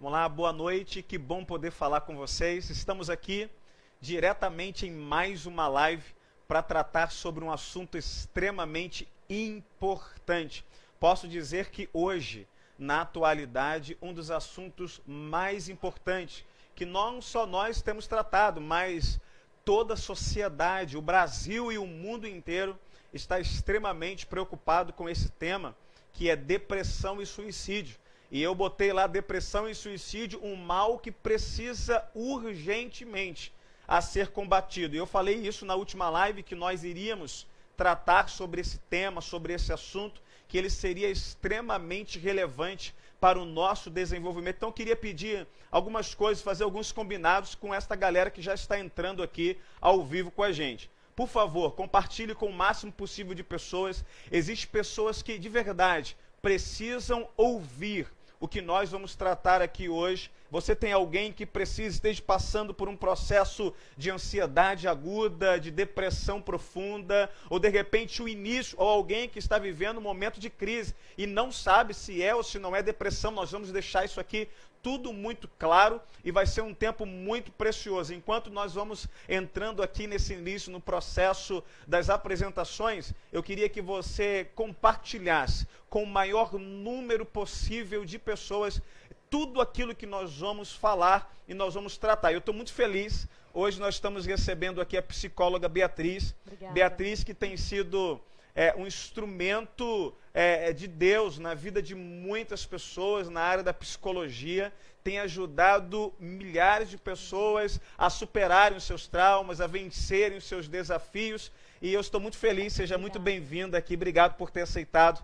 Vamos lá, boa noite, que bom poder falar com vocês. Estamos aqui diretamente em mais uma live para tratar sobre um assunto extremamente importante. Posso dizer que hoje, na atualidade, um dos assuntos mais importantes, que não só nós temos tratado, mas toda a sociedade, o Brasil e o mundo inteiro está extremamente preocupado com esse tema, que é depressão e suicídio. E eu botei lá depressão e suicídio, um mal que precisa urgentemente a ser combatido. E eu falei isso na última live, que nós iríamos tratar sobre esse tema, sobre esse assunto, que ele seria extremamente relevante para o nosso desenvolvimento. Então eu queria pedir algumas coisas, fazer alguns combinados com esta galera que já está entrando aqui ao vivo com a gente. Por favor, compartilhe com o máximo possível de pessoas. Existem pessoas que, de verdade, precisam ouvir o que nós vamos tratar aqui hoje. Você tem alguém que precisa, esteja passando por um processo de ansiedade aguda, de depressão profunda, ou de repente o início, ou alguém que está vivendo um momento de crise e não sabe se é ou se não é depressão. Nós vamos deixar isso aqui tudo muito claro e vai ser um tempo muito precioso. Enquanto nós vamos entrando aqui nesse início, no processo das apresentações, eu queria que você compartilhasse com o maior número possível de pessoas tudo aquilo que nós vamos falar e nós vamos tratar. Eu estou muito feliz. Hoje nós estamos recebendo aqui a psicóloga Beatriz. Obrigada. Beatriz, que tem sido um instrumento de Deus na vida de muitas pessoas, na área da psicologia, tem ajudado milhares de pessoas a superarem os seus traumas, a vencerem os seus desafios. E eu estou muito feliz, seja muito bem-vinda aqui, obrigado por ter aceitado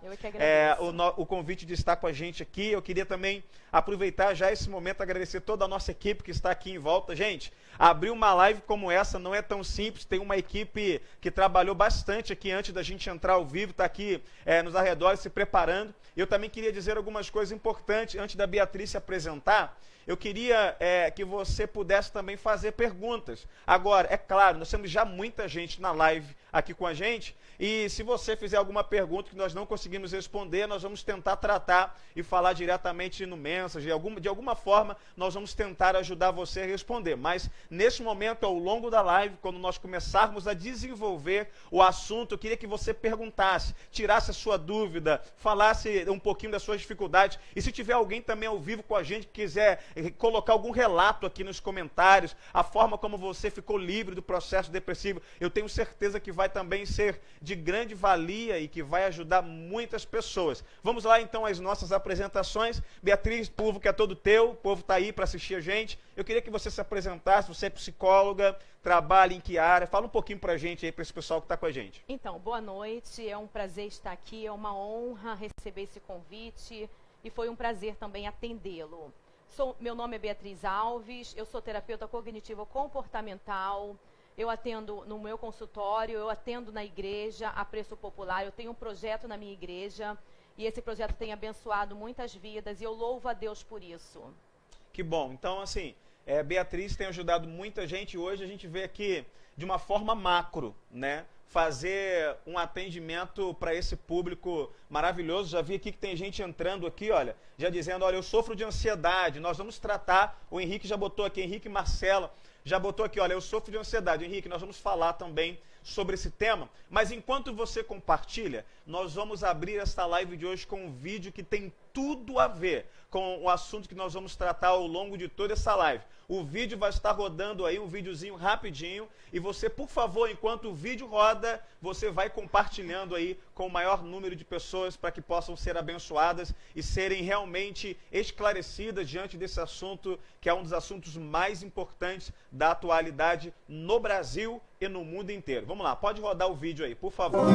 o convite de estar com a gente aqui. Eu queria também aproveitar já esse momento, agradecer toda a nossa equipe que está aqui em volta. Gente, abrir uma live como essa não é tão simples, tem uma equipe que trabalhou bastante aqui antes da gente entrar ao vivo, está aqui nos arredores se preparando. Eu também queria dizer algumas coisas importantes antes da Beatriz se apresentar. Eu queria que você pudesse também fazer perguntas. Agora, é claro, nós temos já muita gente na live aqui com a gente, e se você fizer alguma pergunta que nós não conseguimos responder, nós vamos tentar tratar e falar diretamente no Message, de alguma forma nós vamos tentar ajudar você a responder. Mas, nesse momento, ao longo da live, quando nós começarmos a desenvolver o assunto, eu queria que você perguntasse, tirasse a sua dúvida, falasse um pouquinho das suas dificuldades, e se tiver alguém também ao vivo com a gente que quiser colocar algum relato aqui nos comentários, a forma como você ficou livre do processo depressivo, eu tenho certeza que vai também ser de grande valia e que vai ajudar muitas pessoas. Vamos lá então às nossas apresentações. Beatriz, povo que é todo teu, o povo está aí para assistir a gente. Eu queria que você se apresentasse, você é psicóloga, trabalha em que área? Fala um pouquinho para a gente aí, para esse pessoal que está com a gente. Então, boa noite, é um prazer estar aqui, é uma honra receber esse convite e foi um prazer também atendê-lo. Meu nome é Beatriz Alves, eu sou terapeuta cognitivo-comportamental, eu atendo no meu consultório, eu atendo na igreja, a preço popular, eu tenho um projeto na minha igreja e esse projeto tem abençoado muitas vidas e eu louvo a Deus por isso. Que bom, então assim, Beatriz tem ajudado muita gente e hoje a gente vê aqui de uma forma macro, né? Fazer um atendimento para esse público maravilhoso. Já vi aqui que tem gente entrando aqui, olha, já dizendo, olha, eu sofro de ansiedade, nós vamos tratar, o Henrique já botou aqui, Henrique Marcelo, já botou aqui, olha, eu sofro de ansiedade. Henrique, nós vamos falar também sobre esse tema, mas enquanto você compartilha, nós vamos abrir esta live de hoje com um vídeo que tem tudo a ver com o assunto que nós vamos tratar ao longo de toda essa live. O vídeo vai estar rodando aí, um videozinho rapidinho, e você, por favor, enquanto o vídeo roda, você vai compartilhando aí com o maior número de pessoas para que possam ser abençoadas e serem realmente esclarecidas diante desse assunto, que é um dos assuntos mais importantes da atualidade no Brasil e no mundo inteiro. Vamos lá, pode rodar o vídeo aí, por favor.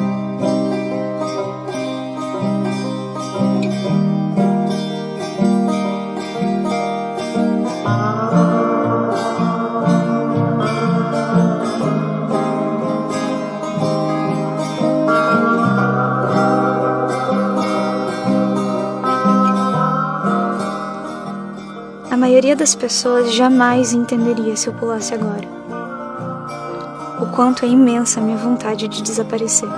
A maioria das pessoas jamais entenderia se eu pulasse agora. O quanto é imensa a minha vontade de desaparecer.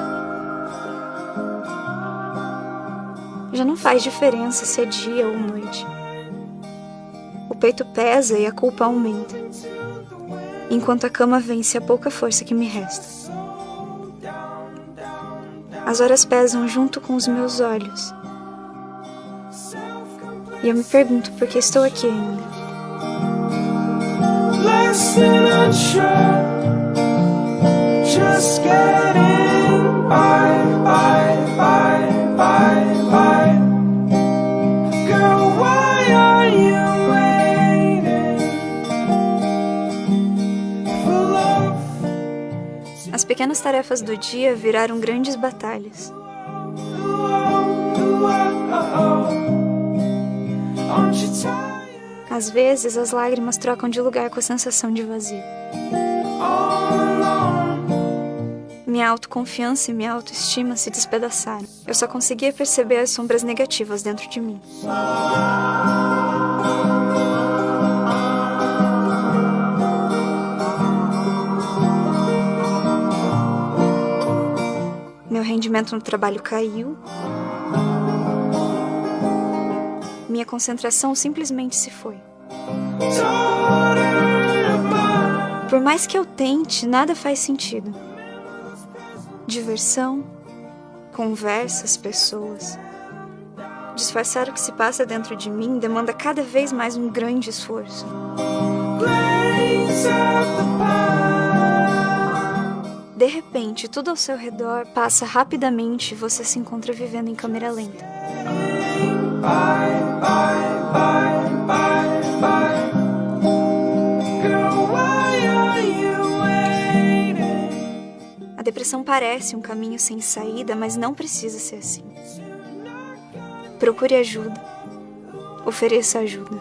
Já não faz diferença se é dia ou noite. O peito pesa e a culpa aumenta, enquanto a cama vence a pouca força que me resta. As horas pesam junto com os meus olhos, e eu me pergunto por que estou aqui ainda. Just getting by. Girl, why are you waiting for love? As pequenas tarefas do dia viraram grandes batalhas. Às vezes, as lágrimas trocam de lugar com a sensação de vazio. Minha autoconfiança e minha autoestima se despedaçaram. Eu só conseguia perceber as sombras negativas dentro de mim. Meu rendimento no trabalho caiu. Minha concentração simplesmente se foi. Por mais que eu tente, nada faz sentido. Diversão, conversas, pessoas. Disfarçar o que se passa dentro de mim demanda cada vez mais um grande esforço. De repente, tudo ao seu redor passa rapidamente e você se encontra vivendo em câmera lenta. A depressão parece um caminho sem saída, mas não precisa ser assim. Procure ajuda. Ofereça ajuda.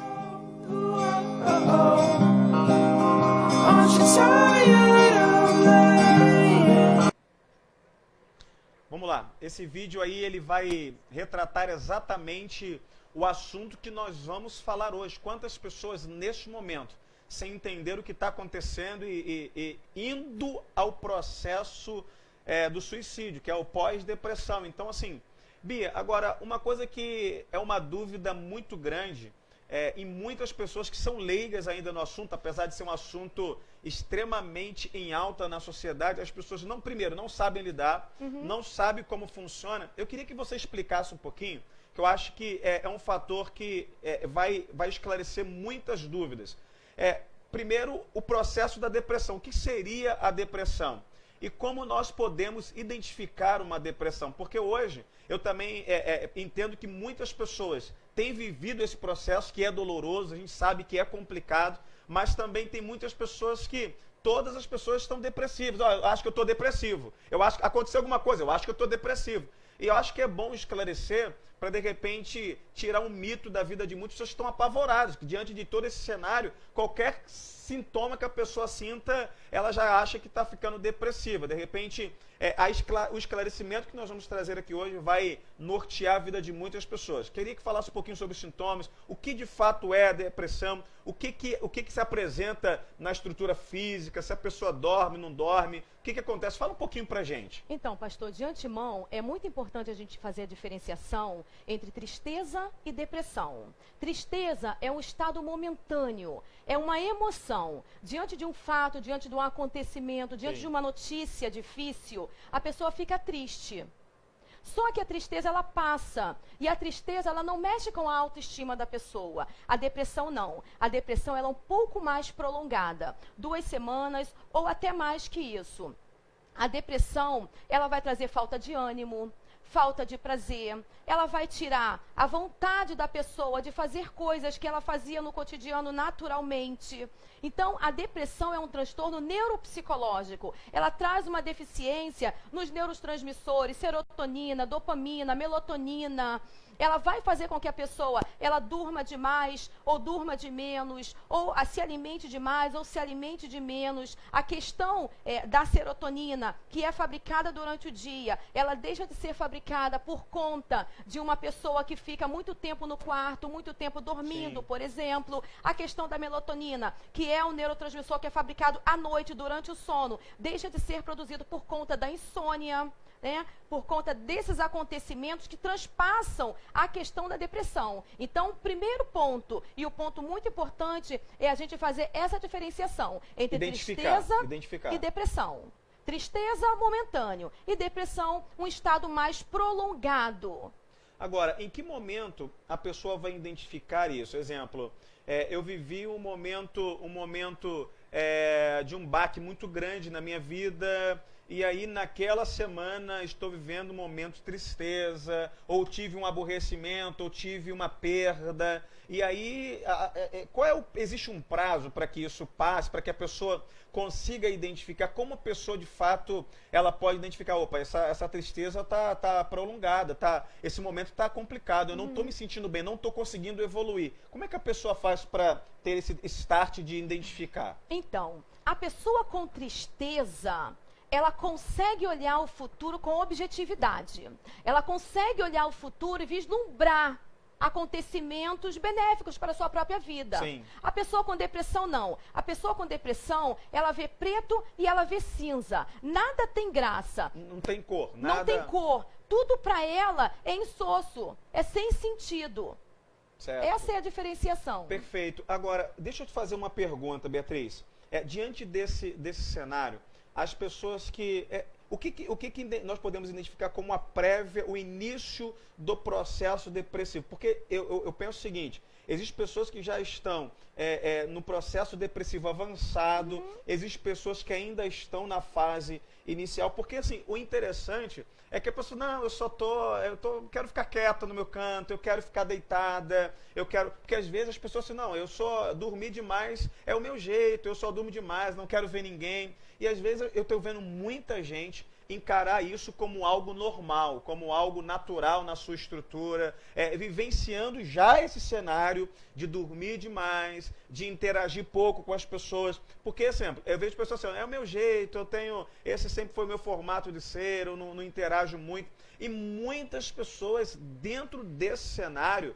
Vamos lá. Esse vídeo aí ele vai retratar exatamente o assunto que nós vamos falar hoje. Quantas pessoas neste momento, sem entender o que está acontecendo e indo ao processo do suicídio, que é o pós-depressão. Então, assim, Bia, agora, uma coisa que é uma dúvida muito grande em muitas pessoas que são leigas ainda no assunto, apesar de ser um assunto extremamente em alta na sociedade, as pessoas não sabem lidar, não sabem como funciona. Eu queria que você explicasse um pouquinho, que eu acho que é um fator que vai esclarecer muitas dúvidas. Primeiro, o processo da depressão. O que seria a depressão? E como nós podemos identificar uma depressão? Porque hoje eu também entendo que muitas pessoas têm vivido esse processo que é doloroso, a gente sabe que é complicado, mas também tem muitas pessoas que todas as pessoas estão depressivas. Eu acho que eu estou depressivo. Eu acho que aconteceu alguma coisa, eu acho que eu estou depressivo. E eu acho que é bom esclarecer para, de repente, tirar um mito da vida de muitas pessoas que estão apavoradas, que diante de todo esse cenário, qualquer sintoma que a pessoa sinta, ela já acha que está ficando depressiva. De repente, o esclarecimento que nós vamos trazer aqui hoje vai nortear a vida de muitas pessoas. Queria que falasse um pouquinho sobre os sintomas, o que de fato é a depressão, o que se apresenta na estrutura física, se a pessoa dorme, não dorme, o que acontece? Fala um pouquinho pra gente. Então, pastor, de antemão, é muito importante a gente fazer a diferenciação entre tristeza e depressão. Tristeza é um estado momentâneo, é uma emoção. Diante de um fato, diante de um acontecimento, diante de uma notícia difícil, a pessoa fica triste. Só que a tristeza, ela passa. E a tristeza, ela não mexe com a autoestima da pessoa. A depressão, não. A depressão, ela é um pouco mais prolongada. 2 semanas ou até mais que isso. A depressão, ela vai trazer falta de ânimo, falta de prazer. Ela vai tirar a vontade da pessoa de fazer coisas que ela fazia no cotidiano naturalmente. Então, a depressão é um transtorno neuropsicológico. Ela traz uma deficiência nos neurotransmissores, serotonina, dopamina, melatonina. Ela vai fazer com que a pessoa ela durma demais ou durma de menos, ou se alimente demais ou se alimente de menos. A questão da serotonina, que é fabricada durante o dia, ela deixa de ser fabricada por conta de uma pessoa que fica muito tempo no quarto, muito tempo dormindo, Sim. por exemplo. A questão da melatonina, que é um neurotransmissor que é fabricado à noite, durante o sono, deixa de ser produzido por conta da insônia, né? Por conta desses acontecimentos que transpassam a questão da depressão. Então, o primeiro ponto, e o ponto muito importante, é a gente fazer essa diferenciação entre tristeza e depressão. Tristeza momentâneo e depressão, um estado mais prolongado. Agora, em que momento a pessoa vai identificar isso? Exemplo, eu vivi um momento de um baque muito grande na minha vida, e aí naquela semana estou vivendo um momento de tristeza, ou tive um aborrecimento, ou tive uma perda, e aí existe um prazo para que isso passe, para que a pessoa consiga identificar como a pessoa de fato ela pode identificar, opa, essa tristeza tá prolongada, esse momento está complicado, eu não estou me sentindo bem, não estou conseguindo evoluir. Como é que a pessoa faz para ter esse start de identificar? Então, a pessoa com tristeza, ela consegue olhar o futuro com objetividade. Ela consegue olhar o futuro e vislumbrar acontecimentos benéficos para a sua própria vida. Sim. A pessoa com depressão, não. A pessoa com depressão, ela vê preto e ela vê cinza. Nada tem graça. Não tem cor, nada. Não tem cor. Tudo para ela é insosso, é sem sentido. Certo. Essa é a diferenciação. Perfeito. Agora, deixa eu te fazer uma pergunta, Beatriz. Diante desse cenário, as pessoas que... O que nós podemos identificar como a prévia, o início do processo depressivo? Porque eu penso o seguinte, existem pessoas que já estão no processo depressivo avançado, existem pessoas que ainda estão na fase inicial, porque assim, o interessante é que a pessoa, não, quero ficar quieta no meu canto, eu quero ficar deitada, porque às vezes as pessoas assim, não, dormir demais é o meu jeito, eu só durmo demais, não quero ver ninguém. E às vezes eu estou vendo muita gente encarar isso como algo normal, como algo natural na sua estrutura, vivenciando já esse cenário de dormir demais, de interagir pouco com as pessoas. Porque, exemplo, eu vejo pessoas assim, é o meu jeito, esse sempre foi o meu formato de ser, eu não interajo muito. E muitas pessoas dentro desse cenário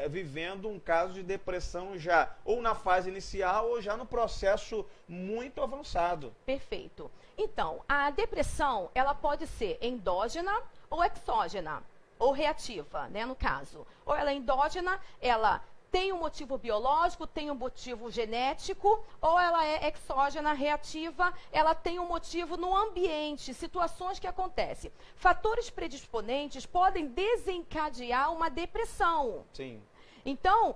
vivendo um caso de depressão já, ou na fase inicial, ou já no processo muito avançado. Perfeito. Então, a depressão, ela pode ser endógena ou exógena, ou reativa, né, no caso. Ou ela é endógena, ela tem um motivo biológico, tem um motivo genético, ou ela é exógena, reativa, ela tem um motivo no ambiente, situações que acontecem. Fatores predisponentes podem desencadear uma depressão. Sim. Então,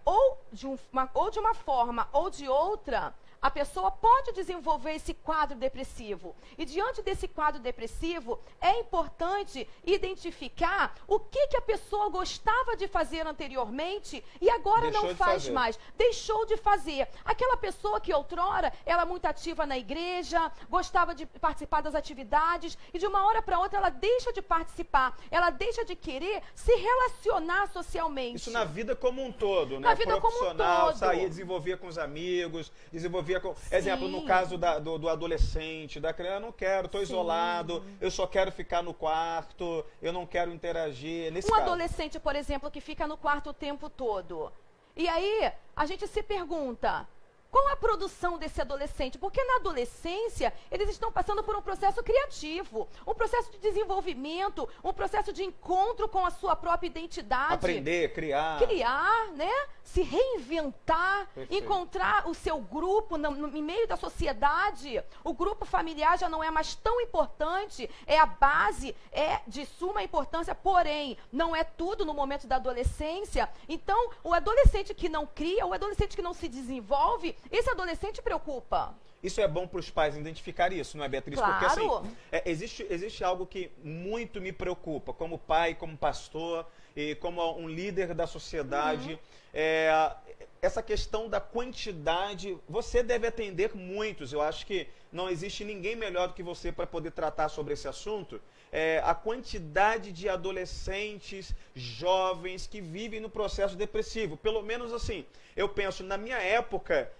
ou de uma forma ou de outra, a pessoa pode desenvolver esse quadro depressivo. E diante desse quadro depressivo, é importante identificar o que a pessoa gostava de fazer anteriormente e agora não faz mais. Deixou de fazer. Aquela pessoa que outrora era muito ativa na igreja, gostava de participar das atividades e de uma hora para outra ela deixa de participar. Ela deixa de querer se relacionar socialmente. Isso na vida como um todo, né? Na vida como um todo. Saía, desenvolvia com os amigos, desenvolvia com... Exemplo, no caso do adolescente, da criança, eu não quero, estou isolado, eu só quero ficar no quarto, eu não quero interagir. Nesse caso. Adolescente, por exemplo, que fica no quarto o tempo todo. E aí, a gente se pergunta, qual a produção desse adolescente? Porque na adolescência, eles estão passando por um processo criativo, um processo de desenvolvimento, um processo de encontro com a sua própria identidade. Aprender, criar. Criar, né? Se reinventar, Perfeito. Encontrar o seu grupo no meio da sociedade. O grupo familiar já não é mais tão importante, é a base, é de suma importância, porém, não é tudo no momento da adolescência. Então, o adolescente que não cria, o adolescente que não se desenvolve, esse adolescente preocupa. Isso é bom para os pais identificar isso, não é, Beatriz? Claro. Porque assim, existe algo que muito me preocupa, como pai, como pastor e como um líder da sociedade. Essa questão da quantidade, você deve atender muitos, eu acho que não existe ninguém melhor do que você para poder tratar sobre esse assunto. A quantidade de adolescentes, jovens que vivem no processo depressivo. Pelo menos assim, eu penso, na minha época,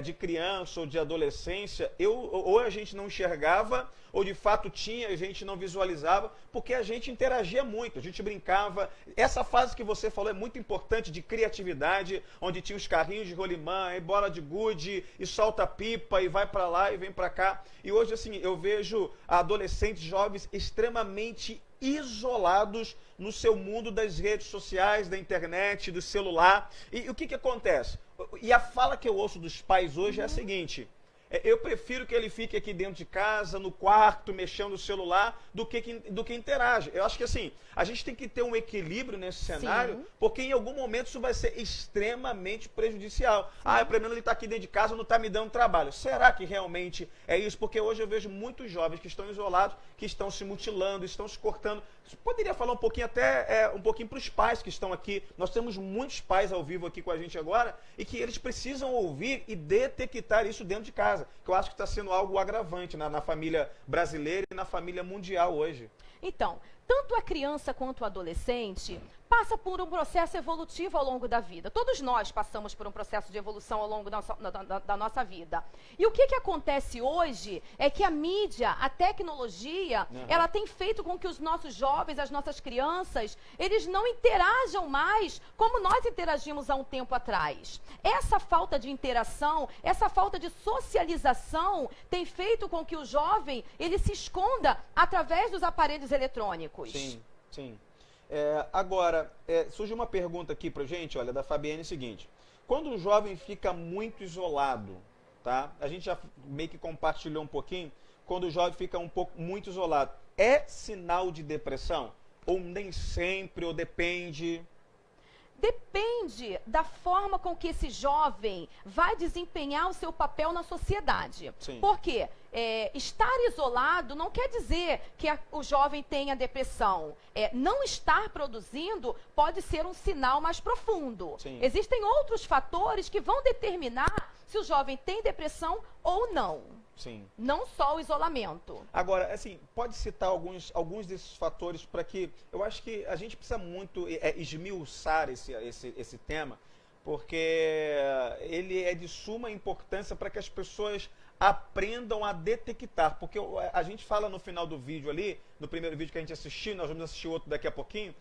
de criança ou de adolescência, ou a gente não enxergava, ou de fato tinha, a gente não visualizava, porque a gente interagia muito, a gente brincava. Essa fase que você falou é muito importante, de criatividade, onde tinha os carrinhos de rolimã, e bola de gude, e solta pipa, e vai para lá e vem para cá. E hoje, assim, eu vejo adolescentes, jovens extremamente isolados no seu mundo das redes sociais, da internet, do celular. E o que acontece? E a fala que eu ouço dos pais hoje é a seguinte: eu prefiro que ele fique aqui dentro de casa, no quarto, mexendo no celular, do que interage. Eu acho que assim, a gente tem que ter um equilíbrio nesse cenário, sim, porque em algum momento isso vai ser extremamente prejudicial. Sim. Ah, pelo menos ele está aqui dentro de casa, não está me dando trabalho. Será que realmente é isso? Porque hoje eu vejo muitos jovens que estão isolados, que estão se mutilando, estão se cortando. Você poderia falar um pouquinho até, um pouquinho para os pais que estão aqui. Nós temos muitos pais ao vivo aqui com a gente agora, e que eles precisam ouvir e detectar isso dentro de casa, que eu acho que está sendo algo agravante na família brasileira e na família mundial hoje. Então, tanto a criança quanto o adolescente passa por um processo evolutivo ao longo da vida. Todos nós passamos por um processo de evolução ao longo da nossa vida. E o que acontece hoje é que a mídia, a tecnologia, ela tem feito com que os nossos jovens, as nossas crianças, eles não interajam mais como nós interagimos há um tempo atrás. Essa falta de interação, essa falta de socialização tem feito com que o jovem, ele se esconda através dos aparelhos eletrônicos. Sim, sim. Agora, surge uma pergunta aqui pra gente, olha, da Fabiane, é o seguinte: quando o jovem fica muito isolado, tá? A gente já meio que compartilhou um pouquinho, quando o jovem fica muito isolado, é sinal de depressão? Ou nem sempre, ou depende? Depende da forma com que esse jovem vai desempenhar o seu papel na sociedade. Sim. Por quê? Estar isolado não quer dizer que o jovem tenha depressão. Não estar produzindo pode ser um sinal mais profundo. Sim. Existem outros fatores que vão determinar se o jovem tem depressão ou não. Sim. Não só o isolamento. Agora, assim, pode citar alguns desses fatores para que... Eu acho que a gente precisa muito esmiuçar esse tema, porque ele é de suma importância para que as pessoas aprendam a detectar. Porque a gente fala no final do vídeo ali, no primeiro vídeo que a gente assistiu, nós vamos assistir outro daqui a pouquinho,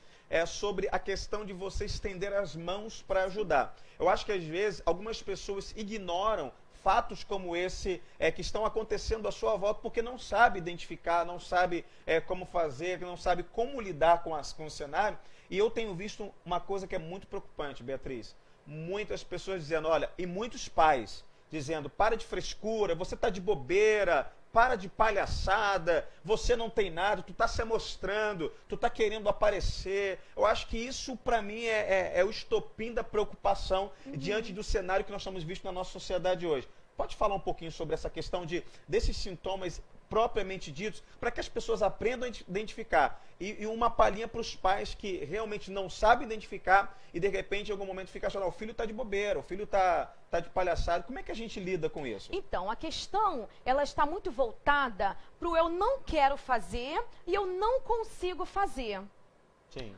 sobre a questão de você estender as mãos para ajudar. Eu acho que às vezes algumas pessoas ignoram fatos como esse que estão acontecendo à sua volta porque não sabe identificar, não sabe como fazer, não sabe como lidar com o cenário. E eu tenho visto uma coisa que é muito preocupante, Beatriz. Muitas pessoas dizendo, olha, e muitos pais dizendo, para de frescura, você está de bobeira, para de palhaçada, você não tem nada, tu está se mostrando, tu está querendo aparecer. Eu acho que isso, para mim, é o estopim da preocupação diante do cenário que nós estamos vendo na nossa sociedade hoje. Pode falar um pouquinho sobre essa questão desses sintomas propriamente ditos, para que as pessoas aprendam a identificar. E uma palhinha para os pais que realmente não sabem identificar e, de repente, em algum momento fica achando, o filho está de bobeira, o filho está de palhaçada. Como é que a gente lida com isso? Então, a questão, ela está muito voltada para o eu não quero fazer e eu não consigo fazer. Sim.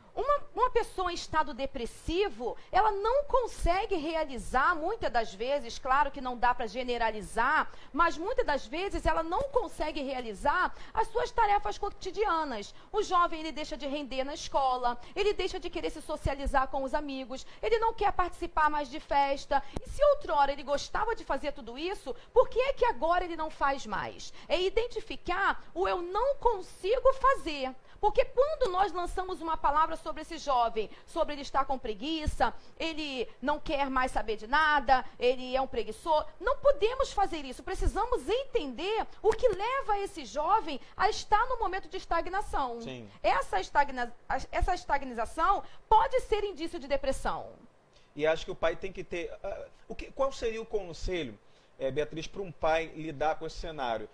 Uma pessoa em estado depressivo, ela não consegue realizar, muitas das vezes, claro que não dá para generalizar, mas muitas das vezes ela não consegue realizar as suas tarefas cotidianas. O jovem, ele deixa de render na escola, ele deixa de querer se socializar com os amigos, ele não quer participar mais de festa. E se outrora ele gostava de fazer tudo isso, por que é que agora ele não faz mais? É identificar o eu não consigo fazer. Porque quando nós lançamos uma palavra sobre esse jovem, sobre ele estar com preguiça, ele não quer mais saber de nada, ele é um preguiçoso, não podemos fazer isso. Precisamos entender o que leva esse jovem a estar no momento de estagnação. Sim. Essa estagnação pode ser indício de depressão. E acho que o pai tem que ter... qual seria o conselho, Beatriz, para um pai lidar com esse cenário?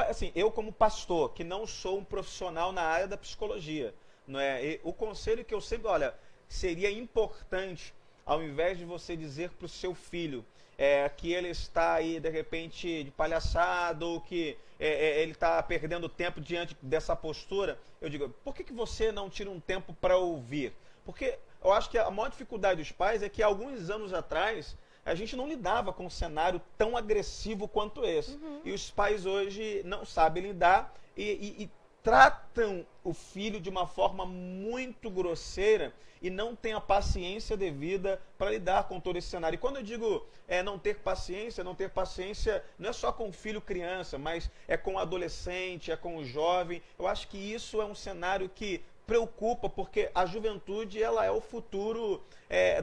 Assim, eu como pastor, que não sou um profissional na área da psicologia, não é? O conselho que eu sempre, olha, seria importante, ao invés de você dizer para o seu filho que ele está aí, de repente, de palhaçada, ou que ele está perdendo tempo diante dessa postura, eu digo, por que você não tira um tempo para ouvir? Porque eu acho que a maior dificuldade dos pais é que, alguns anos atrás, a gente não lidava com um cenário tão agressivo quanto esse. E os pais hoje não sabem lidar e tratam o filho de uma forma muito grosseira e não têm a paciência devida para lidar com todo esse cenário. E quando eu digo não ter paciência não é só com o filho criança, mas é com o adolescente, é com o jovem. Eu acho que isso é um cenário que preocupa, porque a juventude ela é o futuro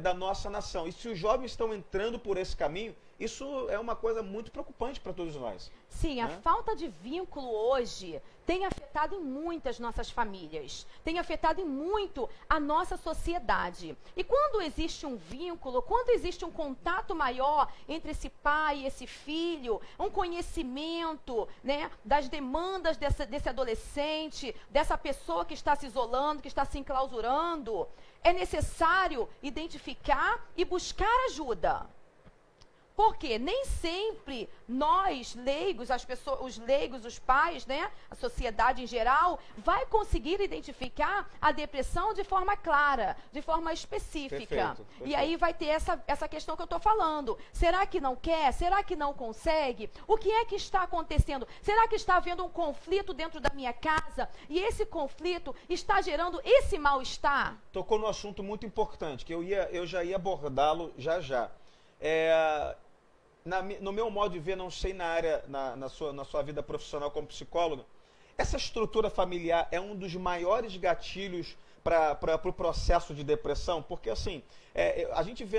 da nossa nação. E se os jovens estão entrando por esse caminho, isso é uma coisa muito preocupante para todos nós. Sim, a falta de vínculo hoje tem afetado em muitas nossas famílias, tem afetado em muito a nossa sociedade. E quando existe um vínculo, quando existe um contato maior entre esse pai e esse filho, um conhecimento, né, das demandas desse adolescente, dessa pessoa que está se isolando, que está se enclausurando, é necessário identificar e buscar ajuda. Porque nem sempre nós, leigos, as pessoas, os leigos, os pais, né, a sociedade em geral, vai conseguir identificar a depressão de forma clara, de forma específica. Perfeito. E aí vai ter essa questão que eu estou falando. Será que não quer? Será que não consegue? O que é que está acontecendo? Será que está havendo um conflito dentro da minha casa? E esse conflito está gerando esse mal-estar? Tocou num assunto muito importante, que eu já ia abordá-lo já. No meu modo de ver, não sei na sua vida profissional como psicólogo, essa estrutura familiar é um dos maiores gatilhos para o processo de depressão, porque assim, a gente vê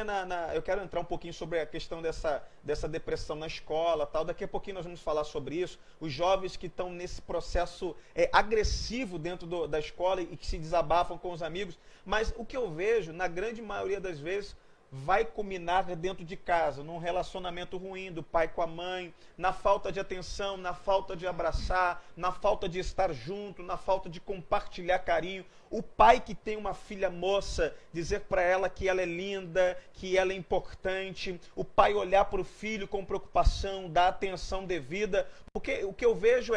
eu quero entrar um pouquinho sobre a questão dessa depressão na escola, tal. Daqui a pouquinho nós vamos falar sobre isso, os jovens que estão nesse processo agressivo dentro da escola e que se desabafam com os amigos, mas o que eu vejo, na grande maioria das vezes, vai culminar dentro de casa, num relacionamento ruim do pai com a mãe, na falta de atenção, na falta de abraçar, na falta de estar junto, na falta de compartilhar carinho. O pai que tem uma filha moça, dizer para ela que ela é linda, que ela é importante. O pai olhar para o filho com preocupação, dar atenção devida. Porque o que eu vejo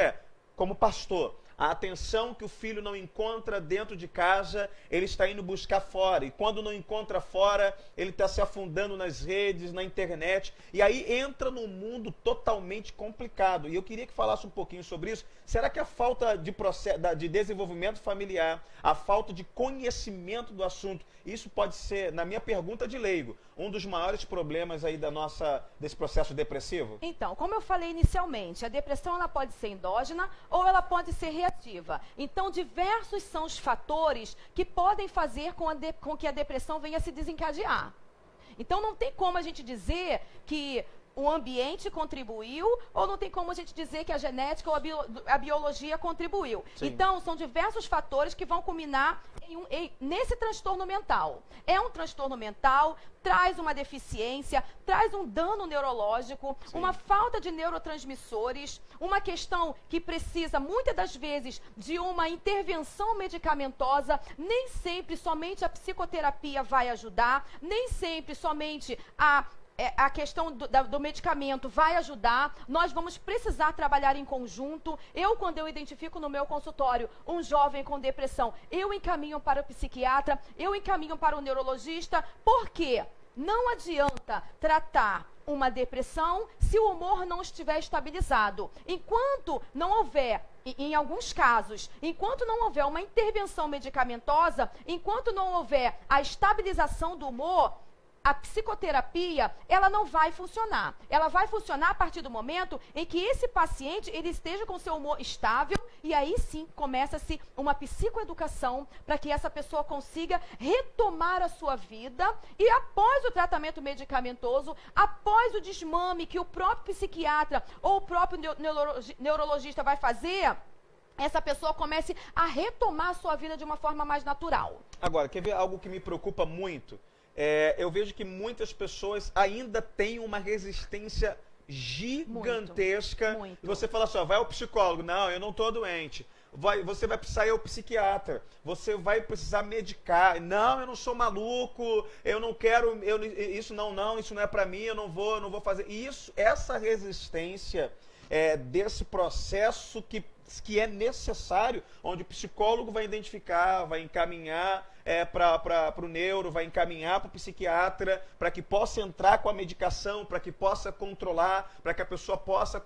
como pastor, a atenção que o filho não encontra dentro de casa, ele está indo buscar fora. E quando não encontra fora, ele está se afundando nas redes, na internet. E aí entra num mundo totalmente complicado. E eu queria que falasse um pouquinho sobre isso. Será que a falta de desenvolvimento familiar, a falta de conhecimento do assunto, isso pode ser, na minha pergunta de leigo, um dos maiores problemas aí desse processo depressivo? Então, como eu falei inicialmente, a depressão ela pode ser endógena ou ela pode ser reativa. Então, diversos são os fatores que podem fazer com que a depressão venha a se desencadear. Então, não tem como a gente dizer que o ambiente contribuiu, ou não tem como a gente dizer que a genética ou a biologia contribuiu. Sim. Então, são diversos fatores que vão culminar nesse transtorno mental. É um transtorno mental, traz uma deficiência, traz um dano neurológico, Sim. uma falta de neurotransmissores, uma questão que precisa, muitas das vezes, de uma intervenção medicamentosa. Nem sempre somente a psicoterapia vai ajudar, nem sempre somente a questão do medicamento vai ajudar. Nós vamos precisar trabalhar em conjunto. Quando eu identifico no meu consultório um jovem com depressão, eu encaminho para o psiquiatra, eu encaminho para o neurologista, porque não adianta tratar uma depressão se o humor não estiver estabilizado. Enquanto não houver, em alguns casos, enquanto não houver uma intervenção medicamentosa, enquanto não houver a estabilização do humor, a psicoterapia, ela não vai funcionar. Ela vai funcionar a partir do momento em que esse paciente ele esteja com seu humor estável, e aí sim começa-se uma psicoeducação para que essa pessoa consiga retomar a sua vida, e após o tratamento medicamentoso, após o desmame que o próprio psiquiatra ou o próprio neurologista vai fazer, essa pessoa comece a retomar a sua vida de uma forma mais natural. Agora, quer ver algo que me preocupa muito? Eu vejo que muitas pessoas ainda têm uma resistência gigantesca. Muito. E você fala assim, vai ao psicólogo. Não, eu não estou doente. Você vai precisar ir ao psiquiatra. Você vai precisar medicar. Não, eu não sou maluco. Eu não quero. Isso não é para mim. Eu não vou fazer. Essa resistência desse processo que é necessário, onde o psicólogo vai identificar, vai encaminhar, para o neuro, vai encaminhar para o psiquiatra, para que possa entrar com a medicação, para que possa controlar, para que a pessoa possa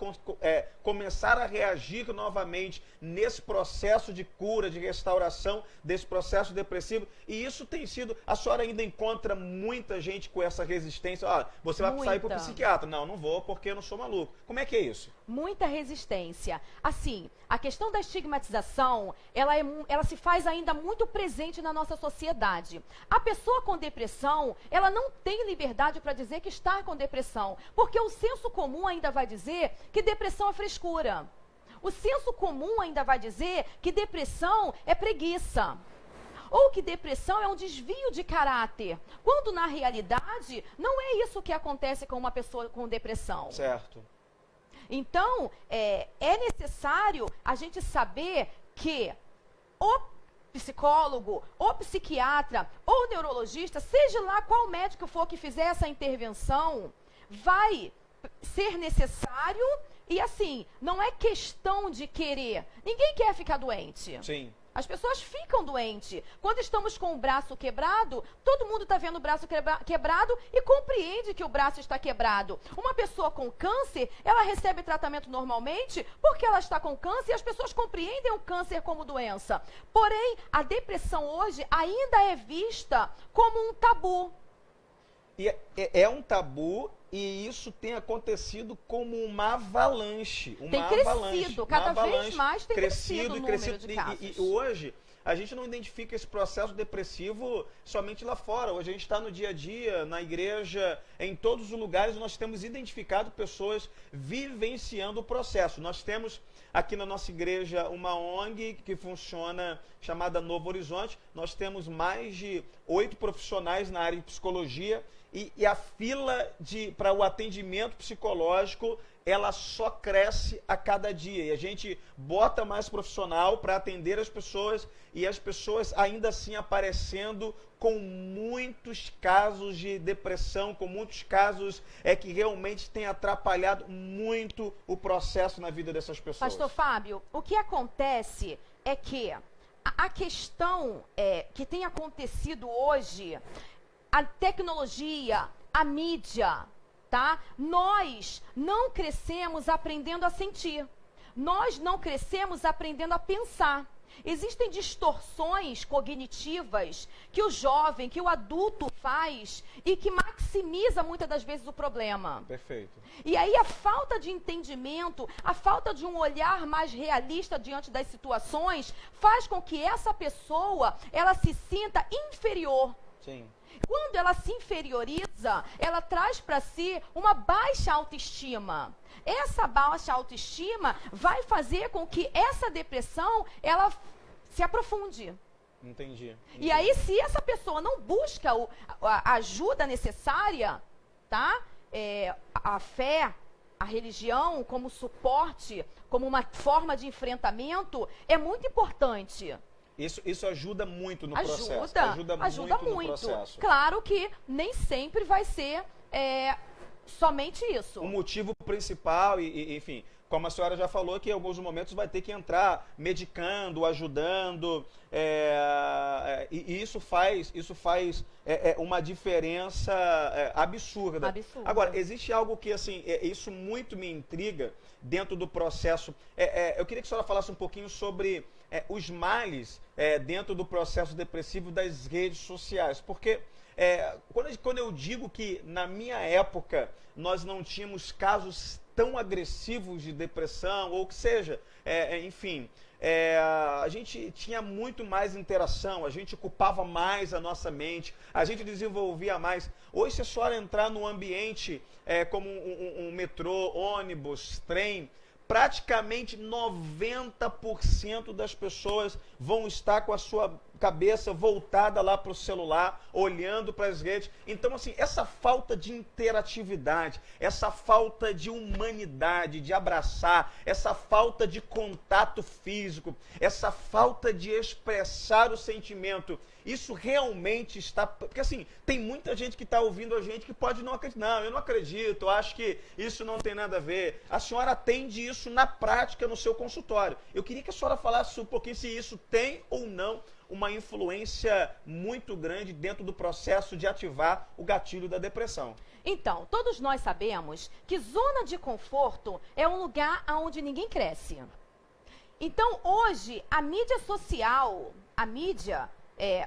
começar a reagir novamente nesse processo de cura, de restauração desse processo depressivo. E isso tem sido... A senhora ainda encontra muita gente com essa resistência. Você vai sair para o psiquiatra. Não vou porque eu não sou maluco. Como é que é isso? Muita resistência. Assim, a questão da estigmatização, ela se faz ainda muito presente na nossa sociedade. A pessoa com depressão, ela não tem liberdade para dizer que está com depressão, porque o senso comum ainda vai dizer que depressão é frescura. O senso comum ainda vai dizer que depressão é preguiça. Ou que depressão é um desvio de caráter, quando na realidade não é isso que acontece com uma pessoa com depressão. Certo. Então, é necessário a gente saber que o psicólogo, o psiquiatra, ou o neurologista, seja lá qual médico for que fizer essa intervenção, vai ser necessário e assim, não é questão de querer. Ninguém quer ficar doente. Sim. As pessoas ficam doentes. Quando estamos com o braço quebrado, todo mundo está vendo o braço quebrado e compreende que o braço está quebrado. Uma pessoa com câncer, ela recebe tratamento normalmente porque ela está com câncer e as pessoas compreendem o câncer como doença. Porém, a depressão hoje ainda é vista como um tabu. E é um tabu e isso tem acontecido como uma avalanche. Tem crescido, cada vez mais tem crescido o número de casos. E hoje, a gente não identifica esse processo depressivo somente lá fora. Hoje a gente está no dia a dia, na igreja, em todos os lugares nós temos identificado pessoas vivenciando o processo. Nós temos aqui na nossa igreja uma ONG que funciona, chamada Novo Horizonte. Nós temos mais de 8 profissionais na área de psicologia e a fila para o atendimento psicológico, ela só cresce a cada dia. E a gente bota mais profissional para atender as pessoas e as pessoas ainda assim aparecendo com muitos casos de depressão, com muitos casos que realmente tem atrapalhado muito o processo na vida dessas pessoas. Pastor Fábio, o que acontece é que a questão que tem acontecido hoje, a tecnologia, a mídia, tá? Nós não crescemos aprendendo a sentir. Nós não crescemos aprendendo a pensar. Existem distorções cognitivas que o jovem, que o adulto faz e que maximiza muitas das vezes o problema. Perfeito. E aí a falta de entendimento, a falta de um olhar mais realista diante das situações faz com que essa pessoa, ela se sinta inferior. Sim. Quando ela se inferioriza, ela traz para si uma baixa autoestima. Essa baixa autoestima vai fazer com que essa depressão, ela se aprofunde. Entendi. E aí, se essa pessoa não busca a ajuda necessária, tá? A fé, a religião como suporte, como uma forma de enfrentamento, é muito importante. Isso ajuda muito no processo. Ajuda muito. No processo. Claro que nem sempre vai ser somente isso. O motivo principal, enfim, como a senhora já falou, que em alguns momentos vai ter que entrar medicando, ajudando, e isso faz uma diferença absurda. Agora, existe algo que, assim, isso muito me intriga dentro do processo. Eu queria que a senhora falasse um pouquinho sobre os males dentro do processo depressivo das redes sociais, porque quando eu digo que na minha época nós não tínhamos casos tão agressivos de depressão, ou que seja, enfim, a gente tinha muito mais interação, a gente ocupava mais a nossa mente, a gente desenvolvia mais. Hoje, se a senhora entrar no ambiente como um metrô, ônibus, trem, praticamente 90% das pessoas vão estar com a sua cabeça voltada lá para o celular, olhando para as redes. Então, assim, essa falta de interatividade, essa falta de humanidade, de abraçar, essa falta de contato físico, essa falta de expressar o sentimento, isso realmente está... Porque, assim, tem muita gente que está ouvindo a gente que pode não acreditar. Não, eu não acredito, eu acho que isso não tem nada a ver. A senhora atende isso na prática no seu consultório. Eu queria que a senhora falasse um pouquinho se isso tem ou não uma influência muito grande dentro do processo de ativar o gatilho da depressão. Então, todos nós sabemos que zona de conforto é um lugar onde ninguém cresce. Então, hoje, a mídia social, a mídia,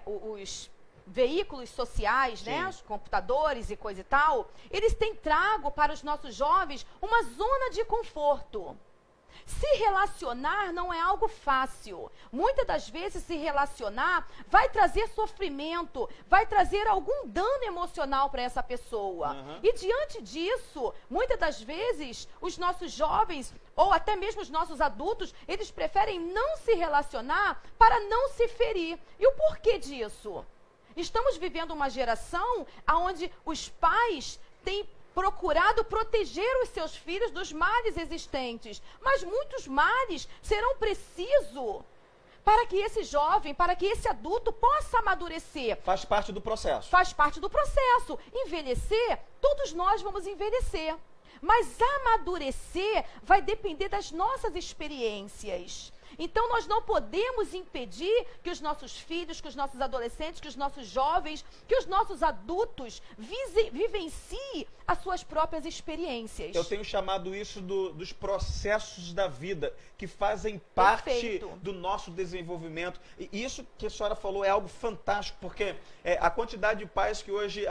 os veículos sociais, né, os computadores e coisa e tal, eles têm trago para os nossos jovens uma zona de conforto. Se relacionar não é algo fácil. Muitas das vezes se relacionar vai trazer sofrimento, vai trazer algum dano emocional para essa pessoa. E diante disso, muitas das vezes os nossos jovens ou até mesmo os nossos adultos, eles preferem não se relacionar para não se ferir. E o porquê disso? Estamos vivendo uma geração onde os pais têm procurado proteger os seus filhos dos males existentes. Mas muitos males serão precisos para que esse jovem, para que esse adulto possa amadurecer. Faz parte do processo. Faz parte do processo. Envelhecer, todos nós vamos envelhecer. Mas amadurecer vai depender das nossas experiências. Então, nós não podemos impedir que os nossos filhos, que os nossos adolescentes, que os nossos jovens, que os nossos adultos vivenciem as suas próprias experiências. Eu tenho chamado isso dos processos da vida, que fazem parte do nosso desenvolvimento. E isso que a senhora falou é algo fantástico, porque a quantidade de pais que hoje...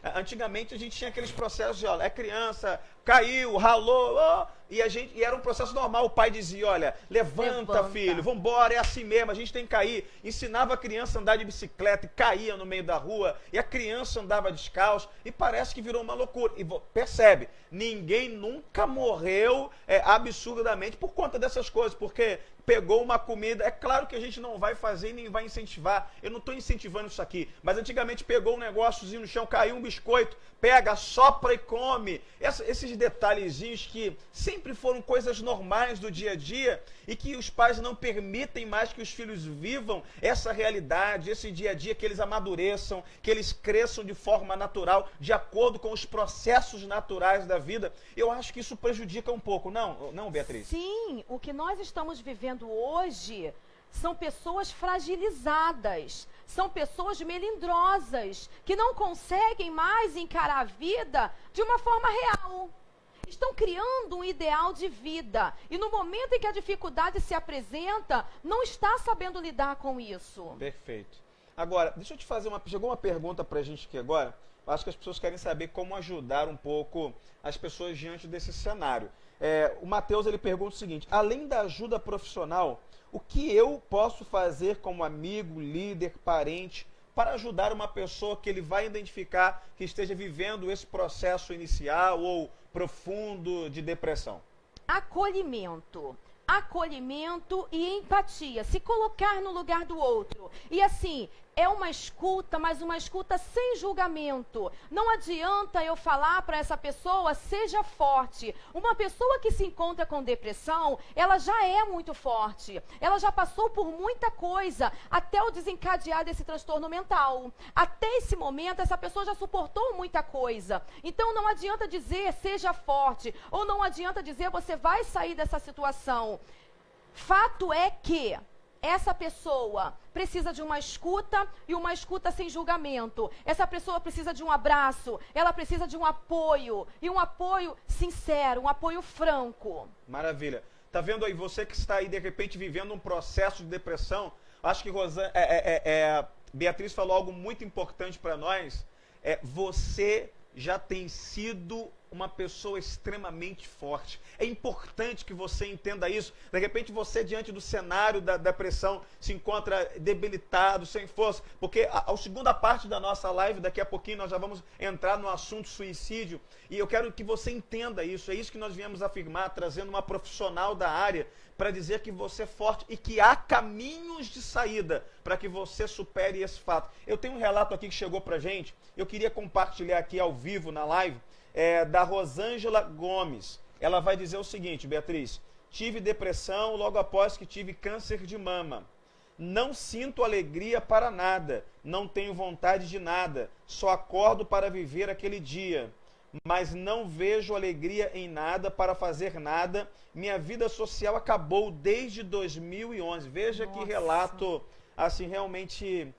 Antigamente, a gente tinha aqueles processos de, olha, é criança, caiu, ralou, e era um processo normal. O pai dizia, olha, levanta, filho, vambora, é assim mesmo, a gente tem que cair. Ensinava a criança a andar de bicicleta e caía no meio da rua, e a criança andava descalço, e parece que virou uma loucura. E percebe, ninguém nunca morreu absurdamente por conta dessas coisas, porque pegou uma comida, é claro que a gente não vai fazer e nem vai incentivar, eu não estou incentivando isso aqui, mas antigamente pegou um negóciozinho no chão, caiu um biscoito, pega, sopra e come. Esses detalhezinhos que sempre foram coisas normais do dia a dia e que os pais não permitem mais que os filhos vivam essa realidade, esse dia a dia, que eles amadureçam, que eles cresçam de forma natural, de acordo com os processos naturais da vida. Eu acho que isso prejudica um pouco, não, Beatriz? Sim, o que nós estamos vivendo hoje são pessoas fragilizadas, são pessoas melindrosas, que não conseguem mais encarar a vida de uma forma real. Estão criando um ideal de vida e no momento em que a dificuldade se apresenta, não está sabendo lidar com isso. Perfeito. Agora, deixa eu te fazer chegou uma pergunta pra gente aqui agora. Acho que as pessoas querem saber como ajudar um pouco as pessoas diante desse cenário. O Matheus, ele pergunta o seguinte: além da ajuda profissional, o que eu posso fazer como amigo, líder, parente, para ajudar uma pessoa que ele vai identificar que esteja vivendo esse processo inicial ou profundo de depressão? Acolhimento. Acolhimento e empatia, se colocar no lugar do outro. E assim, é uma escuta, mas uma escuta sem julgamento. Não adianta eu falar para essa pessoa, seja forte. Uma pessoa que se encontra com depressão, ela já é muito forte. Ela já passou por muita coisa até o desencadear desse transtorno mental. Até esse momento, essa pessoa já suportou muita coisa. Então, não adianta dizer, seja forte. Ou não adianta dizer, você vai sair dessa situação. Fato é que essa pessoa precisa de uma escuta e uma escuta sem julgamento. Essa pessoa precisa de um abraço, ela precisa de um apoio, e um apoio sincero, um apoio franco. Maravilha. Tá vendo aí, você que está aí de repente vivendo um processo de depressão, acho que Beatriz falou algo muito importante para nós. Você já tem sido uma pessoa extremamente forte. É importante que você entenda isso. De repente você, diante do cenário da depressão, se encontra debilitado, sem força, porque a segunda parte da nossa live, daqui a pouquinho nós já vamos entrar no assunto suicídio, e eu quero que você entenda isso. É isso que nós viemos afirmar, trazendo uma profissional da área para dizer que você é forte e que há caminhos de saída para que você supere esse fato. Eu tenho um relato aqui que chegou pra gente, eu queria compartilhar aqui ao vivo na live, da Rosângela Gomes. Ela vai dizer o seguinte: Beatriz, tive depressão logo após que tive câncer de mama. Não sinto alegria para nada, não tenho vontade de nada, só acordo para viver aquele dia. Mas não vejo alegria em nada para fazer nada. Minha vida social acabou desde 2011. Veja que relato assim, realmente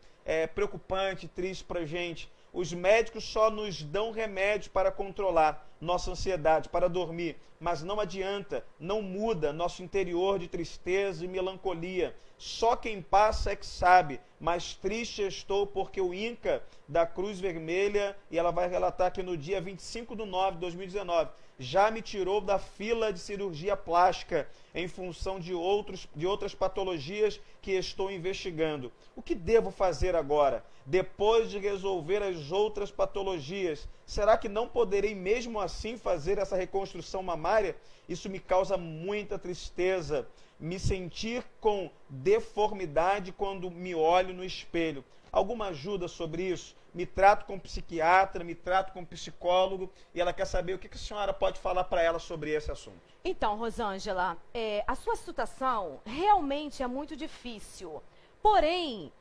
preocupante, triste para a gente. Os médicos só nos dão remédio para controlar nossa ansiedade, para dormir, mas não adianta, não muda nosso interior de tristeza e melancolia. Só quem passa é que sabe, mas triste estou porque o INCA da Cruz Vermelha, e ela vai relatar que no dia 25/9/2019, já me tirou da fila de cirurgia plástica em função de outras patologias que estou investigando. O que devo fazer agora? Depois de resolver as outras patologias, será que não poderei mesmo assim fazer essa reconstrução mamária? Isso me causa muita tristeza, me sentir com deformidade quando me olho no espelho. Alguma ajuda sobre isso? Me trato com psiquiatra, me trato com psicólogo, e ela quer saber o que a senhora pode falar para ela sobre esse assunto. Então, Rosângela, a sua situação realmente é muito difícil. Porém,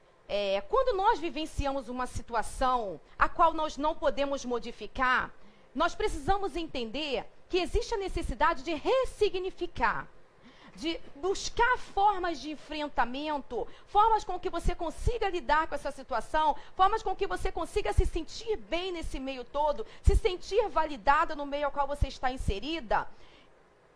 quando nós vivenciamos uma situação a qual nós não podemos modificar, nós precisamos entender que existe a necessidade de ressignificar, de buscar formas de enfrentamento, formas com que você consiga lidar com essa situação, formas com que você consiga se sentir bem nesse meio todo, se sentir validada no meio ao qual você está inserida,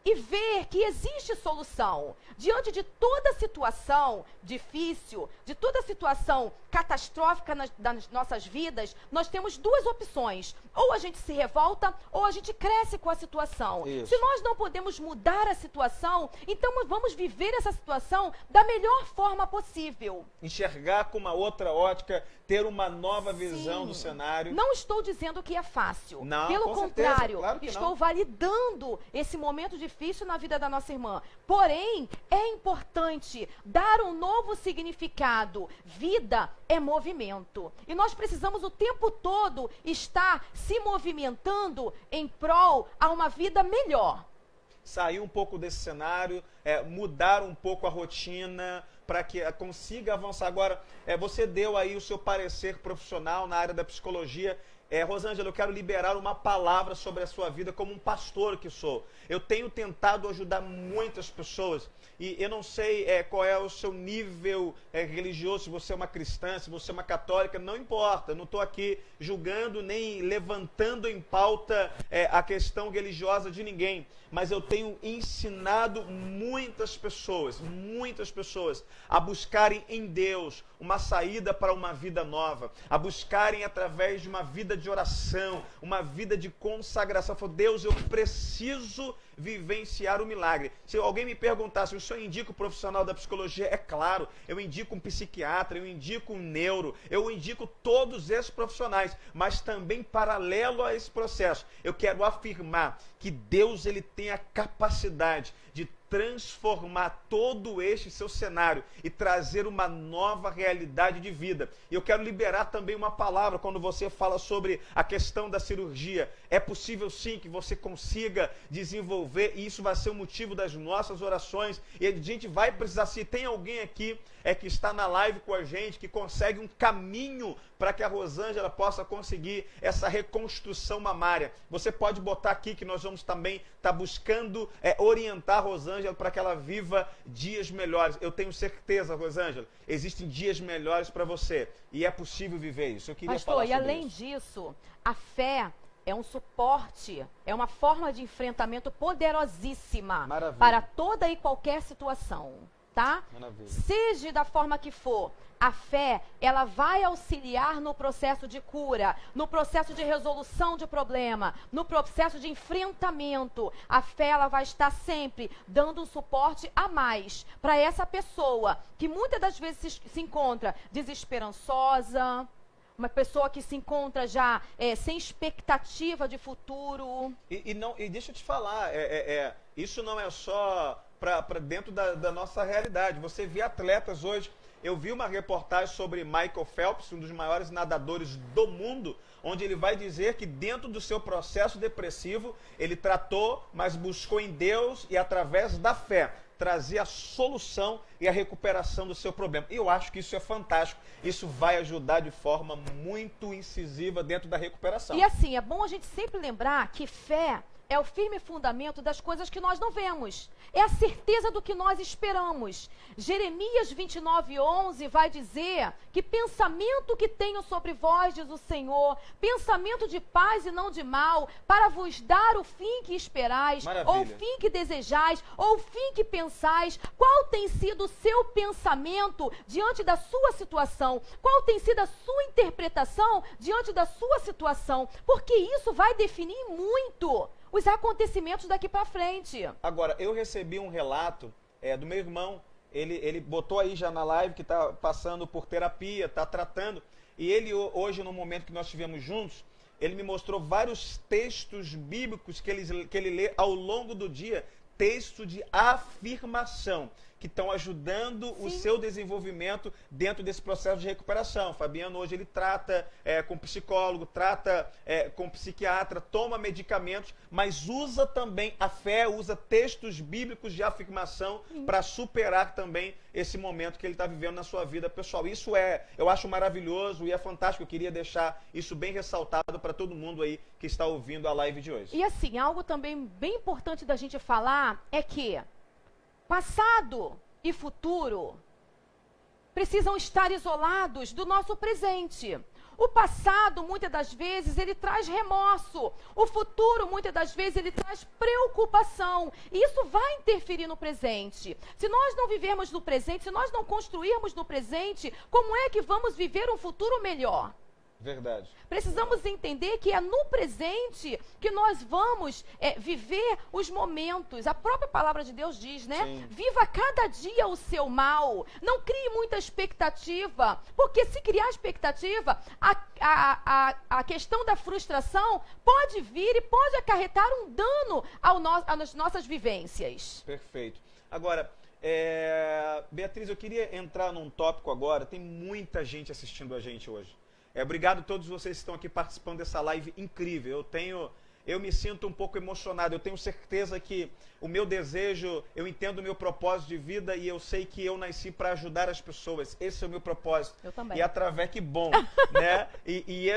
e ver que existe solução. Diante de toda situação difícil, de toda situação catastrófica das nossas vidas, nós temos duas opções. Ou a gente se revolta, ou a gente cresce com a situação. Isso. Se nós não podemos mudar a situação, então vamos viver essa situação da melhor forma possível. Enxergar com uma outra ótica, ter uma nova visão do cenário. Não estou dizendo que é fácil. Não, pelo com contrário, certeza, claro que estou não. validando esse momento difícil na vida da nossa irmã. Porém, é importante dar um novo significado. Vida é movimento. E nós precisamos o tempo todo estar se movimentando em prol a uma vida melhor. Sair um pouco desse cenário, mudar um pouco a rotina, para que consiga avançar. Agora, você deu aí o seu parecer profissional na área da psicologia. Rosângela, eu quero liberar uma palavra sobre a sua vida como um pastor que sou. Eu tenho tentado ajudar muitas pessoas e eu não sei qual é o seu nível religioso, se você é uma cristã, se você é uma católica, não importa. Eu não estou aqui julgando nem levantando em pauta a questão religiosa de ninguém. Mas eu tenho ensinado muitas pessoas a buscarem em Deus uma saída para uma vida nova, a buscarem através de uma vida de oração, uma vida de consagração. Eu falo, Deus, eu preciso vivenciar o milagre. Se alguém me perguntasse, o senhor indica o profissional da psicologia? É claro, eu indico um psiquiatra, eu indico um neuro, eu indico todos esses profissionais, mas também paralelo a esse processo, eu quero afirmar que Deus ele tem a capacidade de transformar todo este seu cenário e trazer uma nova realidade de vida. E eu quero liberar também uma palavra quando você fala sobre a questão da cirurgia. É possível sim que você consiga desenvolver, e isso vai ser o motivo das nossas orações. E a gente vai precisar, se tem alguém aqui que está na live com a gente, que consegue um caminho para que a Rosângela possa conseguir essa reconstrução mamária, você pode botar aqui que nós vamos também estar buscando orientar a Rosângela para que ela viva dias melhores. Eu tenho certeza, Rosângela, existem dias melhores para você e é possível viver isso. Eu queria falar sobre e além isso. disso, a fé é um suporte, é uma forma de enfrentamento poderosíssima. Maravilha. Para toda e qualquer situação, tá? Maravilha. Seja da forma que for, a fé, ela vai auxiliar no processo de cura, no processo de resolução de problema, no processo de enfrentamento. A fé, ela vai estar sempre dando um suporte a mais para essa pessoa que muitas das vezes se encontra desesperançosa, uma pessoa que se encontra já sem expectativa de futuro. E deixa eu te falar, isso não é só para dentro da nossa realidade. Você vê atletas hoje. Eu vi uma reportagem sobre Michael Phelps, um dos maiores nadadores do mundo, onde ele vai dizer que dentro do seu processo depressivo, ele tratou, mas buscou em Deus e através da fé trazer a solução e a recuperação do seu problema. E eu acho que isso é fantástico. Isso vai ajudar de forma muito incisiva dentro da recuperação. E assim, é bom a gente sempre lembrar que fé é o firme fundamento das coisas que nós não vemos. É a certeza do que nós esperamos. Jeremias 29:11 vai dizer que pensamento que tenho sobre vós, diz o Senhor, pensamento de paz e não de mal, para vos dar o fim que esperais, Maravilha. ou o fim que desejais, ou o fim que pensais. Qual tem sido o seu pensamento diante da sua situação? Qual tem sido a sua interpretação diante da sua situação? Porque isso vai definir muito os acontecimentos daqui para frente. Agora, eu recebi um relato do meu irmão, ele botou aí já na live que está passando por terapia, está tratando, e ele hoje, no momento que nós estivemos juntos, ele me mostrou vários textos bíblicos que ele lê ao longo do dia, texto de afirmação, que estão ajudando o seu desenvolvimento dentro desse processo de recuperação. Fabiano hoje ele trata com psicólogo, trata com psiquiatra, toma medicamentos, mas usa também a fé, usa textos bíblicos de afirmação para superar também esse momento que ele está vivendo na sua vida pessoal. Isso eu acho maravilhoso e é fantástico. Eu queria deixar isso bem ressaltado para todo mundo aí que está ouvindo a live de hoje. E assim, algo também bem importante da gente falar é que passado e futuro precisam estar isolados do nosso presente. O passado, muitas das vezes, ele traz remorso. O futuro, muitas das vezes, ele traz preocupação. E isso vai interferir no presente. Se nós não vivermos no presente, se nós não construirmos no presente, como é que vamos viver um futuro melhor? Verdade. Precisamos entender que é no presente que nós vamos viver os momentos. A própria palavra de Deus diz, né? Sim. Viva cada dia o seu mal. Não crie muita expectativa. Porque se criar expectativa, a questão da frustração pode vir e pode acarretar um dano às nossas vivências. Perfeito. Agora, Beatriz, eu queria entrar num tópico agora. Tem muita gente assistindo a gente hoje. Obrigado a todos vocês que estão aqui participando dessa live incrível. Eu me sinto um pouco emocionado. Eu tenho certeza que o meu desejo, eu entendo o meu propósito de vida e eu sei que eu nasci para ajudar as pessoas. Esse é o meu propósito. Eu também. E através, que bom, né? E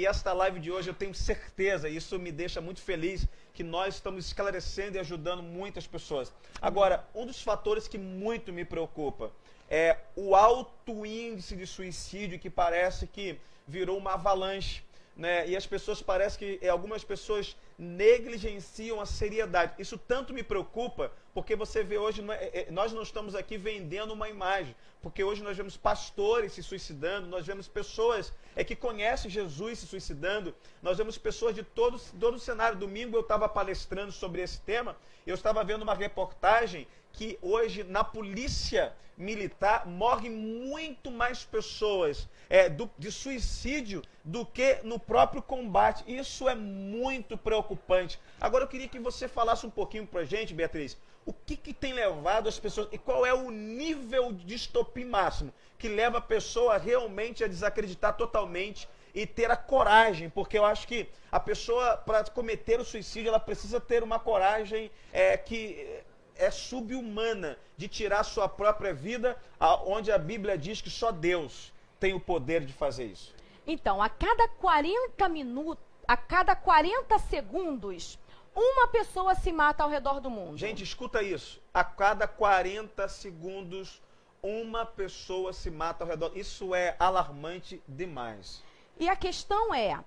esta live de hoje eu tenho certeza, isso me deixa muito feliz, que nós estamos esclarecendo e ajudando muitas pessoas. Agora, um dos fatores que muito me preocupa é o alto índice de suicídio, que parece que virou uma avalanche, né? E as pessoas, parece que algumas pessoas negligenciam a seriedade. Isso tanto me preocupa, porque você vê hoje, nós não estamos aqui vendendo uma imagem, porque hoje nós vemos pastores se suicidando, nós vemos pessoas que conhecem Jesus se suicidando, nós vemos pessoas de todo o cenário. Domingo eu estava palestrando sobre esse tema, eu estava vendo uma reportagem que hoje na polícia militar morrem muito mais pessoas de suicídio do que no próprio combate. Isso é muito preocupante. Agora eu queria que você falasse um pouquinho pra gente, Beatriz, o que tem levado as pessoas, e qual é o nível de estopim máximo que leva a pessoa realmente a desacreditar totalmente e ter a coragem, porque eu acho que a pessoa, para cometer o suicídio, ela precisa ter uma coragem que é subhumana, de tirar sua própria vida, onde a Bíblia diz que só Deus tem o poder de fazer isso. Então, a cada 40 minutos, a cada 40 segundos, uma pessoa se mata ao redor do mundo. Gente, escuta isso. A cada 40 segundos, uma pessoa se mata ao redor. Isso é alarmante demais. E a questão é,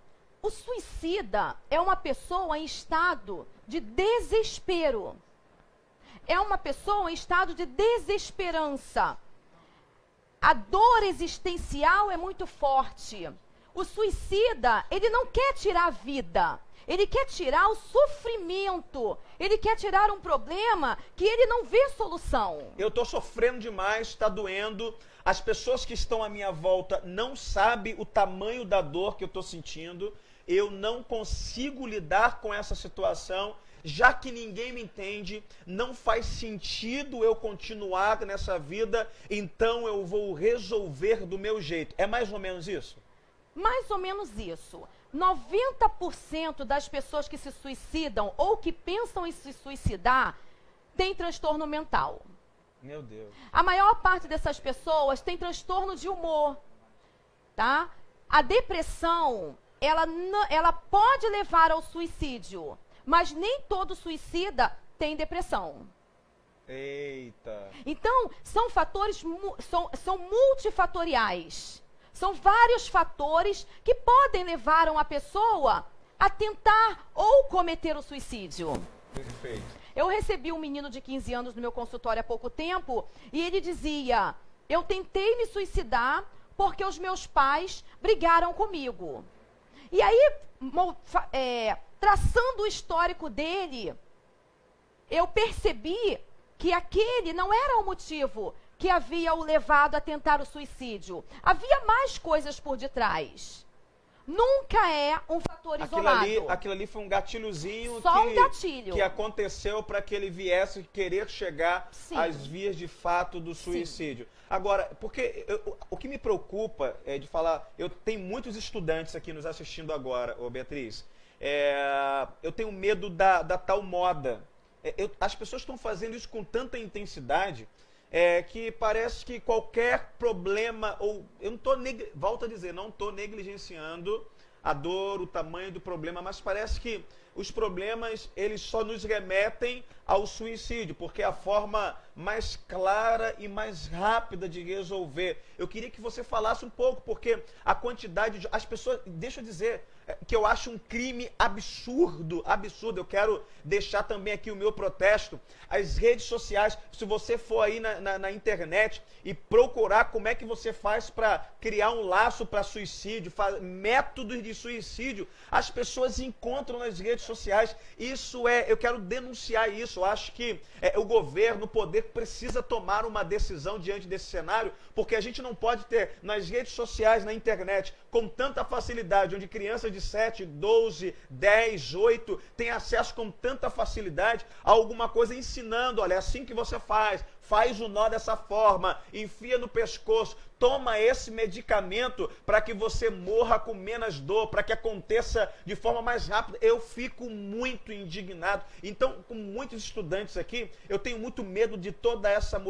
o suicida é uma pessoa em estado de desespero. É uma pessoa em estado de desesperança. A dor existencial é muito forte. O suicida, ele não quer tirar a vida. Ele quer tirar o sofrimento. Ele quer tirar um problema que ele não vê solução. Eu estou sofrendo demais, está doendo. As pessoas que estão à minha volta não sabem o tamanho da dor que eu estou sentindo. Eu não consigo lidar com essa situação. Já que ninguém me entende, não faz sentido eu continuar nessa vida, então eu vou resolver do meu jeito. É mais ou menos isso? Mais ou menos isso. 90% das pessoas que se suicidam ou que pensam em se suicidar tem transtorno mental. Meu Deus. A maior parte dessas pessoas tem transtorno de humor, tá? A depressão, ela pode levar ao suicídio, Mas nem todo suicida tem depressão. Eita. Então, são fatores, são multifatoriais. São vários fatores que podem levar uma pessoa a tentar ou cometer o suicídio. Perfeito. Eu recebi um menino de 15 anos no meu consultório há pouco tempo e ele dizia: eu tentei me suicidar porque os meus pais brigaram comigo. E aí, traçando o histórico dele, eu percebi que aquele não era o motivo que havia o levado a tentar o suicídio. Havia mais coisas por detrás. Nunca é um fator isolado. Aquilo ali foi um gatilhozinho um gatilho que aconteceu para que ele viesse querer chegar Sim. às vias de fato do suicídio. Sim. Agora, porque o que me preocupa é de falar, eu tenho muitos estudantes aqui nos assistindo agora, Beatriz, eu tenho medo da tal moda. As pessoas estão fazendo isso com tanta intensidade que parece que qualquer problema, ou eu não estou, volto a dizer, não estou negligenciando a dor, o tamanho do problema, mas parece que os problemas, eles só nos remetem ao suicídio, porque é a forma mais clara e mais rápida de resolver. Eu queria que você falasse um pouco, porque a quantidade de... As pessoas, deixa eu dizer, que eu acho um crime absurdo. Eu quero deixar também aqui o meu protesto. As redes sociais, se você for aí na internet e procurar como é que você faz para criar um laço para suicídio, métodos de suicídio, as pessoas encontram nas redes sociais. Eu quero denunciar isso. Eu acho que o governo, o poder, precisa tomar uma decisão diante desse cenário, porque a gente não pode ter nas redes sociais, na internet, com tanta facilidade, onde crianças de 7, 12, 10, 8 têm acesso com tanta facilidade a alguma coisa ensinando, olha, é assim que você faz o nó dessa forma, enfia no pescoço, toma esse medicamento para que você morra com menos dor, para que aconteça de forma mais rápida. Eu fico muito indignado. Então, com muitos estudantes aqui, eu tenho muito medo de todo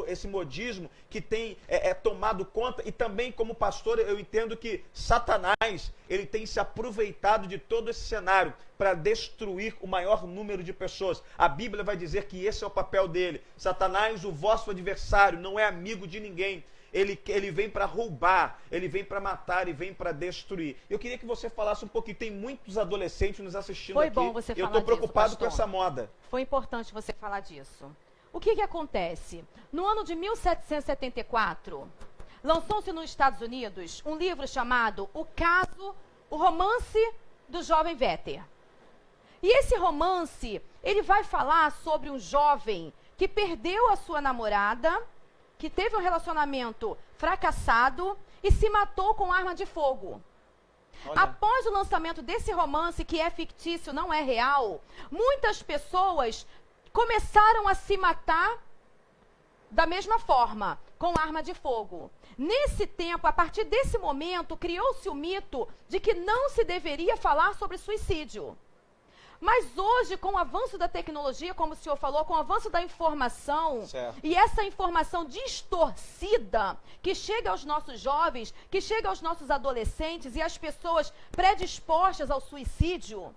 esse modismo que tem tomado conta, e também como pastor eu entendo que Satanás, ele tem se aproveitado de todo esse cenário para destruir o maior número de pessoas. A Bíblia vai dizer que esse é o papel dele. Satanás, o vosso adversário, não é amigo de ninguém. Ele vem para roubar, ele vem para matar, ele vem para destruir. Eu queria que você falasse um pouquinho, tem muitos adolescentes nos assistindo aqui. Foi bom você falar eu estou preocupado disso, com essa moda. Foi importante você falar disso. O que acontece? No ano de 1774, lançou-se nos Estados Unidos um livro chamado O Romance do Jovem Werther. E esse romance, ele vai falar sobre um jovem que perdeu a sua namorada, que teve um relacionamento fracassado e se matou com arma de fogo. Olha. Após o lançamento desse romance, que é fictício, não é real, muitas pessoas começaram a se matar da mesma forma, com arma de fogo. Nesse tempo, a partir desse momento, criou-se o mito de que não se deveria falar sobre suicídio. Mas hoje, com o avanço da tecnologia, como o senhor falou, com o avanço da informação, certo, e essa informação distorcida que chega aos nossos jovens, que chega aos nossos adolescentes e às pessoas predispostas ao suicídio,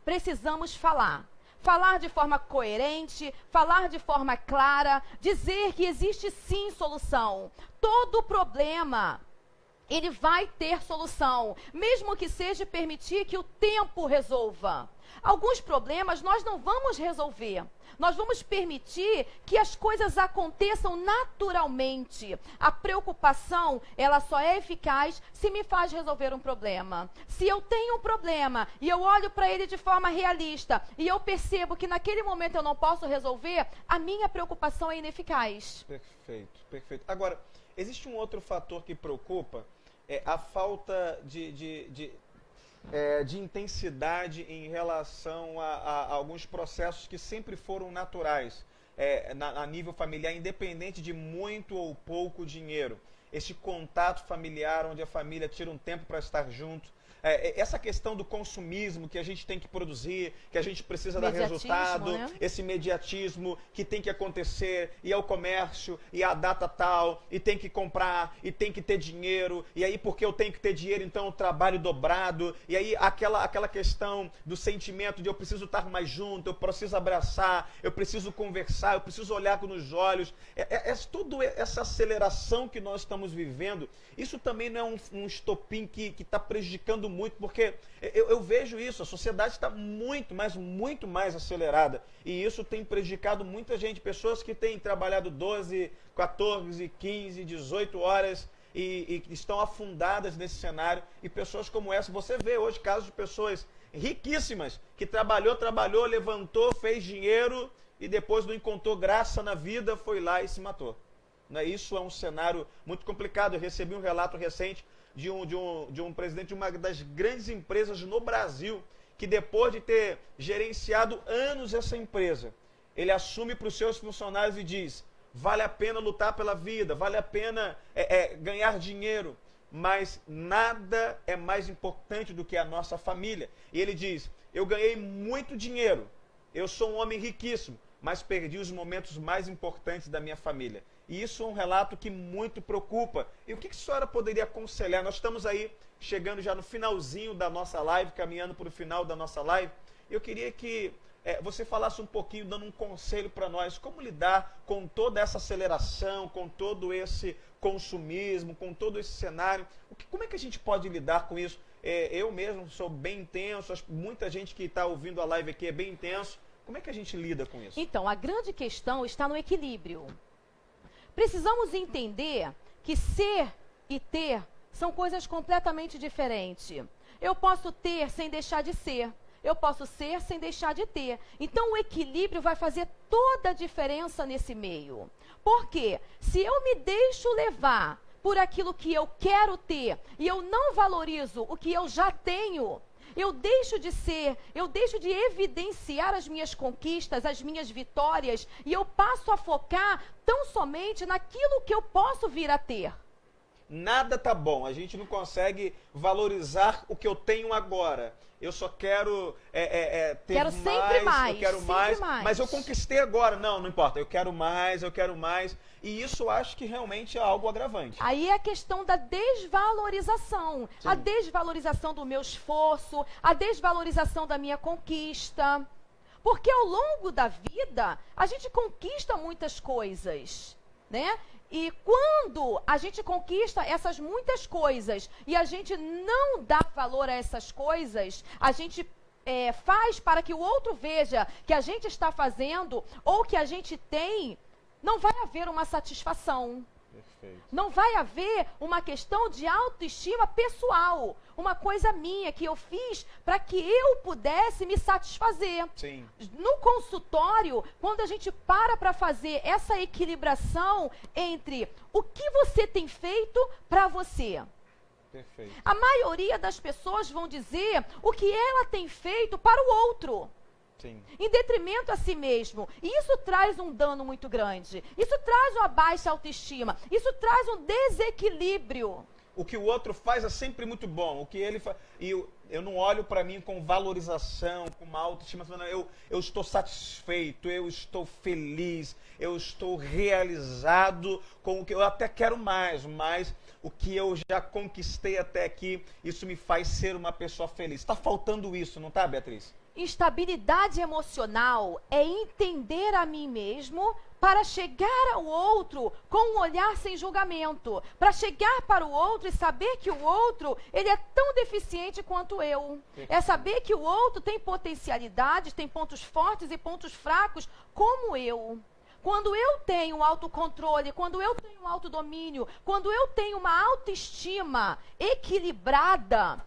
precisamos falar. Falar de forma coerente, falar de forma clara, dizer que existe sim solução. Todo problema, ele vai ter solução, mesmo que seja permitir que o tempo resolva. Alguns problemas nós não vamos resolver. Nós vamos permitir que as coisas aconteçam naturalmente. A preocupação, ela só é eficaz se me faz resolver um problema. Se eu tenho um problema e eu olho para ele de forma realista e eu percebo que naquele momento eu não posso resolver, a minha preocupação é ineficaz. Perfeito, perfeito. Agora, existe um outro fator que preocupa, a falta de intensidade em relação a alguns processos que sempre foram naturais a nível familiar, independente de muito ou pouco dinheiro. Esse contato familiar, onde a família tira um tempo para estar junto. essa questão do consumismo, que a gente tem que produzir, que a gente precisa dar resultado, né? Esse imediatismo que tem que acontecer, e é o comércio, e a data tal, e tem que comprar, e tem que ter dinheiro, e aí porque eu tenho que ter dinheiro, então eu trabalho dobrado, e aí aquela questão do sentimento de eu preciso estar mais junto, eu preciso abraçar, eu preciso conversar, eu preciso olhar nos olhos, toda essa aceleração que nós estamos vivendo, isso também não é um estopim que está prejudicando muito, porque eu vejo isso, a sociedade está muito mais acelerada, e isso tem prejudicado muita gente, pessoas que têm trabalhado 12, 14, 15, 18 horas, e estão afundadas nesse cenário, e pessoas como essa, você vê hoje casos de pessoas riquíssimas, que trabalhou, levantou, fez dinheiro, e depois não encontrou graça na vida, foi lá e se matou. Isso é um cenário muito complicado. Eu recebi um relato recente de um presidente de uma das grandes empresas no Brasil, que depois de ter gerenciado anos essa empresa, ele assume para os seus funcionários e diz: vale a pena lutar pela vida, vale a pena ganhar dinheiro, mas nada é mais importante do que a nossa família. E ele diz: eu ganhei muito dinheiro, eu sou um homem riquíssimo, mas perdi os momentos mais importantes da minha família. E isso é um relato que muito preocupa. E o que a senhora poderia aconselhar? Nós estamos aí chegando já no finalzinho da nossa live, caminhando para o final da nossa live. Eu queria que você falasse um pouquinho, dando um conselho para nós, como lidar com toda essa aceleração, com todo esse consumismo, com todo esse cenário. Como é que a gente pode lidar com isso? Eu mesmo sou bem intenso, muita gente que está ouvindo a live aqui é bem intenso. Como é que a gente lida com isso? Então, a grande questão está no equilíbrio. Precisamos entender que ser e ter são coisas completamente diferentes. Eu posso ter sem deixar de ser. Eu posso ser sem deixar de ter. Então, o equilíbrio vai fazer toda a diferença nesse meio. Por quê? Se eu me deixo levar por aquilo que eu quero ter e eu não valorizo o que eu já tenho, eu deixo de ser, eu deixo de evidenciar as minhas conquistas, as minhas vitórias, e eu passo a focar tão somente naquilo que eu posso vir a ter. Nada tá bom, a gente não consegue valorizar o que eu tenho agora. Eu só quero ter quero sempre mais, eu quero mais, mas eu conquistei agora. Não importa, eu quero mais. E isso eu acho que realmente é algo agravante. Aí é a questão da desvalorização. Sim. A desvalorização do meu esforço, a desvalorização da minha conquista. Porque ao longo da vida, a gente conquista muitas coisas, né? E quando a gente conquista essas muitas coisas e a gente não dá valor a essas coisas, a gente faz para que o outro veja que a gente está fazendo ou que a gente tem, não vai haver uma satisfação. Perfeito. Não vai haver uma questão de autoestima pessoal, uma coisa minha que eu fiz para que eu pudesse me satisfazer. Sim. No consultório, quando a gente para fazer essa equilibração entre o que você tem feito para você. Perfeito. A maioria das pessoas vão dizer o que ela tem feito para o outro. Sim. Em detrimento a si mesmo. E isso traz um dano muito grande. Isso traz uma baixa autoestima. Isso traz um desequilíbrio. O que o outro faz é sempre muito bom. O que ele faz. E eu não olho para mim com valorização, com uma autoestima. Eu estou satisfeito, eu estou feliz, eu estou realizado com o que eu até quero mais, mas o que eu já conquistei até aqui, isso me faz ser uma pessoa feliz. Está faltando isso, não está, Beatriz? Estabilidade emocional é entender a mim mesmo para chegar ao outro com um olhar sem julgamento. Para chegar para o outro e saber que o outro, ele é tão deficiente quanto eu. É saber que o outro tem potencialidades, tem pontos fortes e pontos fracos como eu. Quando eu tenho autocontrole, quando eu tenho autodomínio, quando eu tenho uma autoestima equilibrada,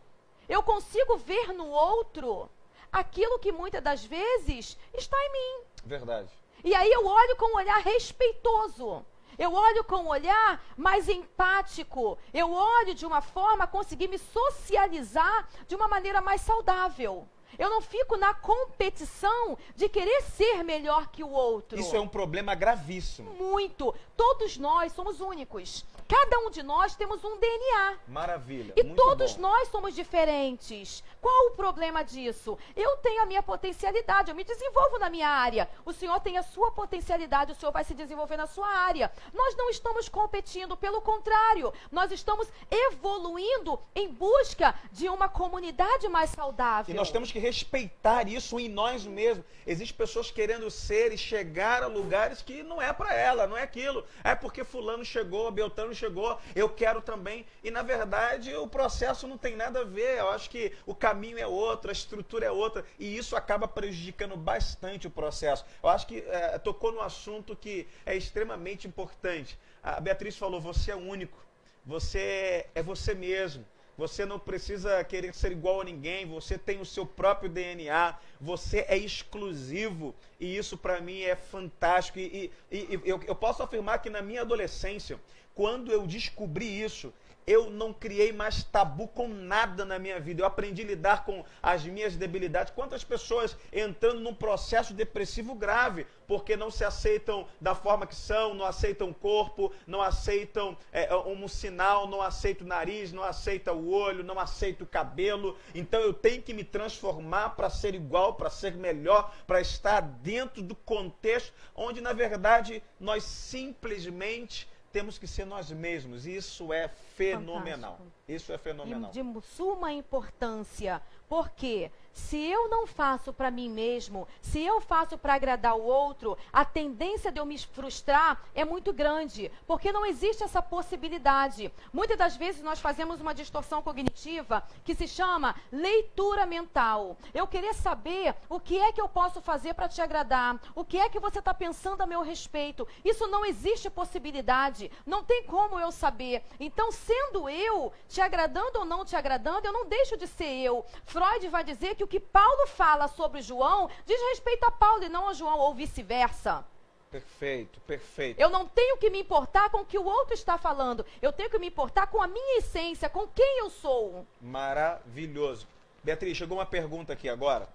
eu consigo ver no outro aquilo que muitas das vezes está em mim. Verdade. E aí eu olho com um olhar respeitoso. Eu olho com um olhar mais empático. Eu olho de uma forma a conseguir me socializar de uma maneira mais saudável. Eu não fico na competição de querer ser melhor que o outro. Isso é um problema gravíssimo. Muito. Todos nós somos únicos. Cada um de nós temos um DNA. Maravilha. E muito todos bom. nós somos diferentes. Qual o problema disso? Eu tenho a minha potencialidade, eu me desenvolvo na minha área. O senhor tem a sua potencialidade, o senhor vai se desenvolver na sua área. Nós não estamos competindo, pelo contrário, nós estamos evoluindo em busca de uma comunidade mais saudável. E nós temos que respeitar isso em nós mesmos. Existem pessoas querendo ser e chegar a lugares que não é para ela, não é aquilo. É porque fulano chegou, Beltrano chegou, eu quero também. E na verdade o processo não tem nada a ver. Eu acho que o caminho é outro, a estrutura é outra. E isso acaba prejudicando bastante o processo. Eu acho que tocou num assunto que é extremamente importante. A Beatriz falou, você é único. Você é você mesmo. Você não precisa querer ser igual a ninguém, você tem o seu próprio DNA, você é exclusivo e isso para mim é fantástico. E eu posso afirmar que na minha adolescência, quando eu descobri isso, eu não criei mais tabu com nada na minha vida. Eu aprendi a lidar com as minhas debilidades. Quantas pessoas entrando num processo depressivo grave, porque não se aceitam da forma que são, não aceitam o corpo, não aceitam um sinal, não aceitam o nariz, não aceitam o olho, não aceitam o cabelo. Então eu tenho que me transformar para ser igual, para ser melhor, para estar dentro do contexto onde, na verdade, nós simplesmente temos que ser nós mesmos. Isso é fenomenal. Fantástico. Isso é fenomenal. De suma importância, porque se eu não faço para mim mesmo, se eu faço para agradar o outro, a tendência de eu me frustrar é muito grande, porque não existe essa possibilidade. Muitas das vezes nós fazemos uma distorção cognitiva que se chama leitura mental. Eu querer saber o que é que eu posso fazer para te agradar, o que é que você está pensando a meu respeito. Isso não existe possibilidade, não tem como eu saber. Então, sendo eu, te agradando ou não te agradando, eu não deixo de ser eu. Freud vai dizer que o que Paulo fala sobre João diz respeito a Paulo e não a João, ou vice-versa. Perfeito, perfeito. Eu não tenho que me importar com o que o outro está falando. Eu tenho que me importar com a minha essência, com quem eu sou. Maravilhoso. Beatriz, chegou uma pergunta aqui agora.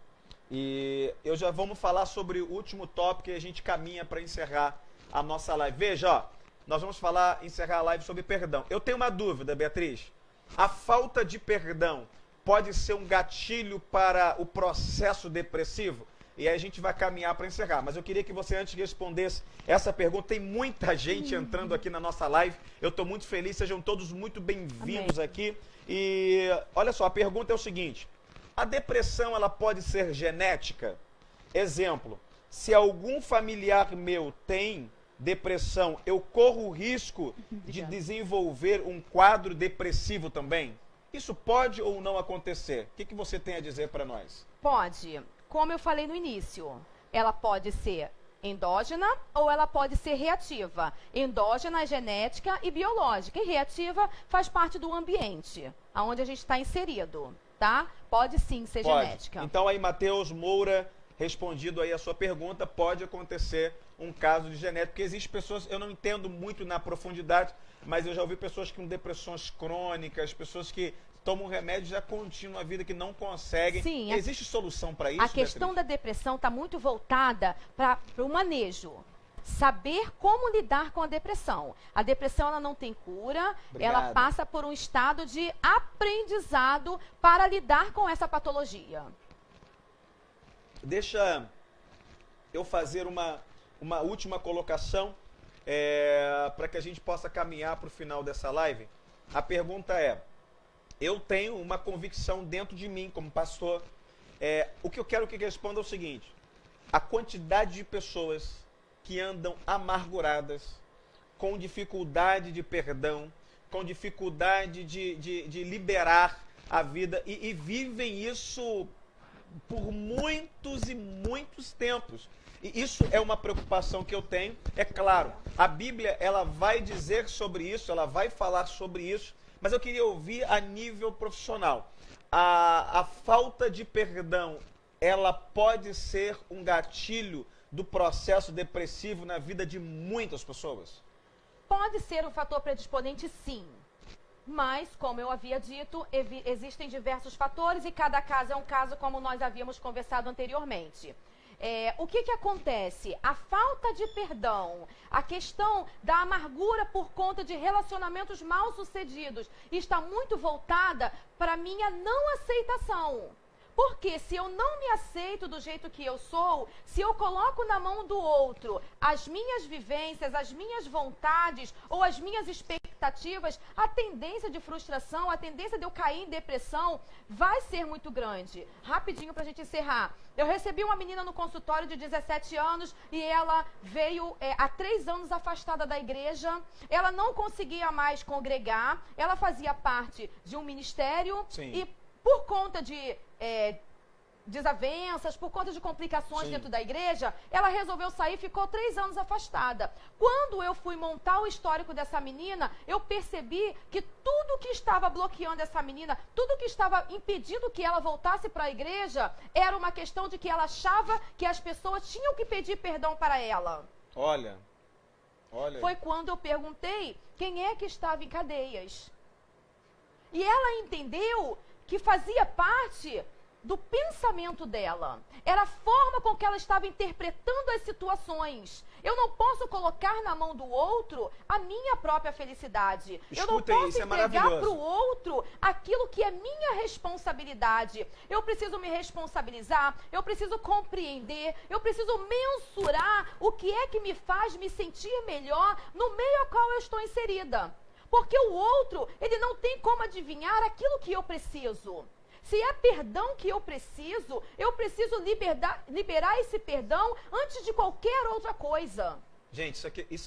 E eu já vamos falar sobre o último tópico e a gente caminha para encerrar a nossa live. Veja, ó, nós vamos encerrar a live sobre perdão. Eu tenho uma dúvida, Beatriz. A falta de perdão pode ser um gatilho para o processo depressivo? E aí a gente vai caminhar para encerrar. Mas eu queria que você antes respondesse essa pergunta. Tem muita gente entrando aqui na nossa live. Eu estou muito feliz. Sejam todos muito bem-vindos aqui. E olha só, a pergunta é o seguinte. A depressão, ela pode ser genética? Exemplo, se algum familiar meu tem depressão, eu corro o risco de desenvolver um quadro depressivo também? Isso pode ou não acontecer? O que você tem a dizer para nós? Pode. Como eu falei no início, ela pode ser endógena ou ela pode ser reativa. Endógena é genética e biológica. E reativa faz parte do ambiente, onde a gente está inserido, tá? Pode sim ser genética. Então aí, Matheus Moura, respondido aí a sua pergunta, pode acontecer um caso de genética, porque existem pessoas, eu não entendo muito na profundidade, mas eu já ouvi pessoas com depressões crônicas, pessoas que tomam remédio já contínuo a vida, que não conseguem. Sim, existe solução para isso, a questão Beatriz? da depressão está muito voltada para o manejo. Saber como lidar com a depressão. A depressão, ela não tem cura, ela passa por um estado de aprendizado para lidar com essa patologia. Deixa eu fazer uma última colocação para que a gente possa caminhar para o final dessa live. A pergunta é, eu tenho uma convicção dentro de mim como pastor, o que eu quero que responda é o seguinte, a quantidade de pessoas que andam amarguradas, com dificuldade de perdão, com dificuldade de liberar a vida e vivem isso por muitos e muitos tempos. E isso é uma preocupação que eu tenho. É claro, a Bíblia ela vai dizer sobre isso, ela vai falar sobre isso, mas eu queria ouvir a nível profissional. A falta de perdão, ela pode ser um gatilho do processo depressivo na vida de muitas pessoas? Pode ser um fator predisponente, sim. Mas, como eu havia dito, existem diversos fatores e cada caso é um caso, como nós havíamos conversado anteriormente. O que acontece? A falta de perdão, a questão da amargura por conta de relacionamentos mal sucedidos está muito voltada para a minha não aceitação. Porque se eu não me aceito do jeito que eu sou, se eu coloco na mão do outro as minhas vivências, as minhas vontades ou as minhas expectativas, a tendência de frustração, a tendência de eu cair em depressão vai ser muito grande. Rapidinho pra gente encerrar. Eu recebi uma menina no consultório de 17 anos e ela veio há 3 anos afastada da igreja. Ela não conseguia mais congregar, ela fazia parte de um ministério. Sim. E por conta de desavenças, por conta de complicações dentro da igreja, ela resolveu sair e ficou 3 anos afastada. Quando eu fui montar o histórico dessa menina, eu percebi que tudo que estava bloqueando essa menina, tudo que estava impedindo que ela voltasse para a igreja, era uma questão de que ela achava que as pessoas tinham que pedir perdão para ela. Olha. Foi quando eu perguntei quem é que estava em cadeias. E ela entendeu que fazia parte do pensamento dela. Era a forma com que ela estava interpretando as situações. Eu não posso colocar na mão do outro a minha própria felicidade. Eu não posso entregar para o outro aquilo que é minha responsabilidade. Eu preciso me responsabilizar, eu preciso compreender, eu preciso mensurar o que é que me faz me sentir melhor no meio ao qual eu estou inserida. Porque o outro, ele não tem como adivinhar aquilo que eu preciso. Se é perdão que eu preciso liberar esse perdão antes de qualquer outra coisa. Gente,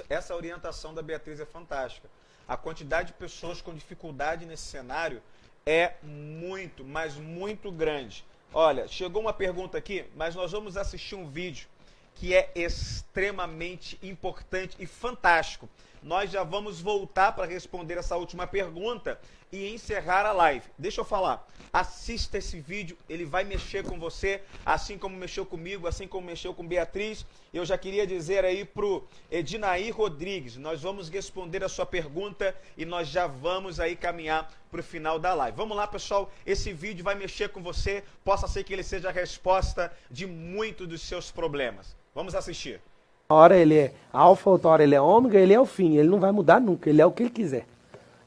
essa orientação da Beatriz é fantástica. A quantidade de pessoas com dificuldade nesse cenário é muito, mas muito grande. Olha, chegou uma pergunta aqui, mas nós vamos assistir um vídeo que é extremamente importante e fantástico. Nós já vamos voltar para responder essa última pergunta e encerrar a live. Deixa eu falar, assista esse vídeo, ele vai mexer com você, assim como mexeu comigo, assim como mexeu com Beatriz. Eu já queria dizer aí pro Edinaí Rodrigues, nós vamos responder a sua pergunta e nós já vamos aí caminhar para o final da live. Vamos lá, pessoal, esse vídeo vai mexer com você, possa ser que ele seja a resposta de muitos dos seus problemas. Vamos assistir. Uma hora ele é alfa, outra hora ele é ômega, ele é o fim, ele não vai mudar nunca, ele é o que ele quiser.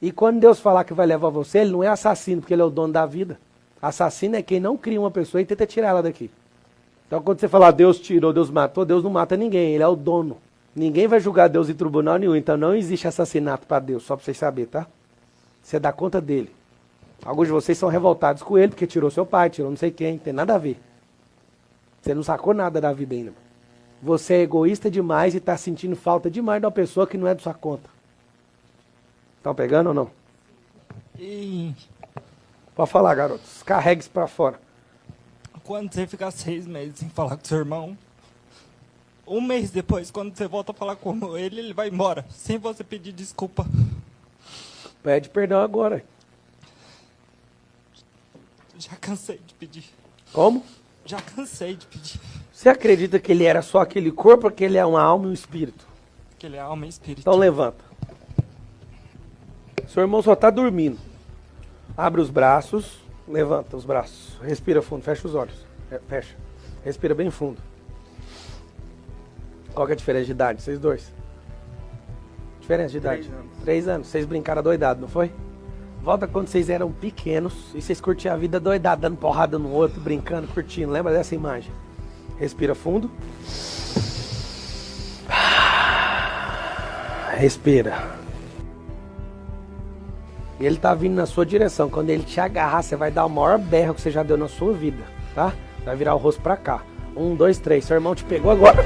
E quando Deus falar que vai levar você, ele não é assassino, porque ele é o dono da vida. Assassino é quem não cria uma pessoa e tenta tirar ela daqui. Então quando você falar Deus tirou, Deus matou, Deus não mata ninguém, ele é o dono. Ninguém vai julgar Deus em tribunal nenhum, então não existe assassinato para Deus, só para vocês saberem, tá? Você dá conta dele. Alguns de vocês são revoltados com ele, porque tirou seu pai, tirou não sei quem, tem nada a ver. Você não sacou nada da vida ainda. Você é egoísta demais e está sentindo falta demais de uma pessoa que não é da sua conta. Estão pegando ou não? Pode falar, garotos. Carregue isso para fora. Quando você ficar 6 meses sem falar com seu irmão, 1 mês depois, quando você volta a falar com ele, ele vai embora, sem você pedir desculpa. Pede perdão agora. Já cansei de pedir. Como? Já cansei de pedir. Você acredita que ele era só aquele corpo ou que ele é uma alma e um espírito? Que ele é alma e espírito. Então levanta. Seu irmão só está dormindo. Abre os braços, levanta os braços. Respira fundo, fecha os olhos. Fecha. Respira bem fundo. Qual que é a diferença de idade? Vocês dois? Diferença de idade? 3 anos. 3 anos. Vocês brincaram doidado, não foi? Volta quando vocês eram pequenos e vocês curtiam a vida doidada, dando porrada no outro, brincando, curtindo. Lembra dessa imagem? Respira fundo. Respira. E ele tá vindo na sua direção. Quando ele te agarrar, você vai dar o maior berro que você já deu na sua vida, tá? Vai virar o rosto pra cá. 1, 2, 3. Seu irmão te pegou agora.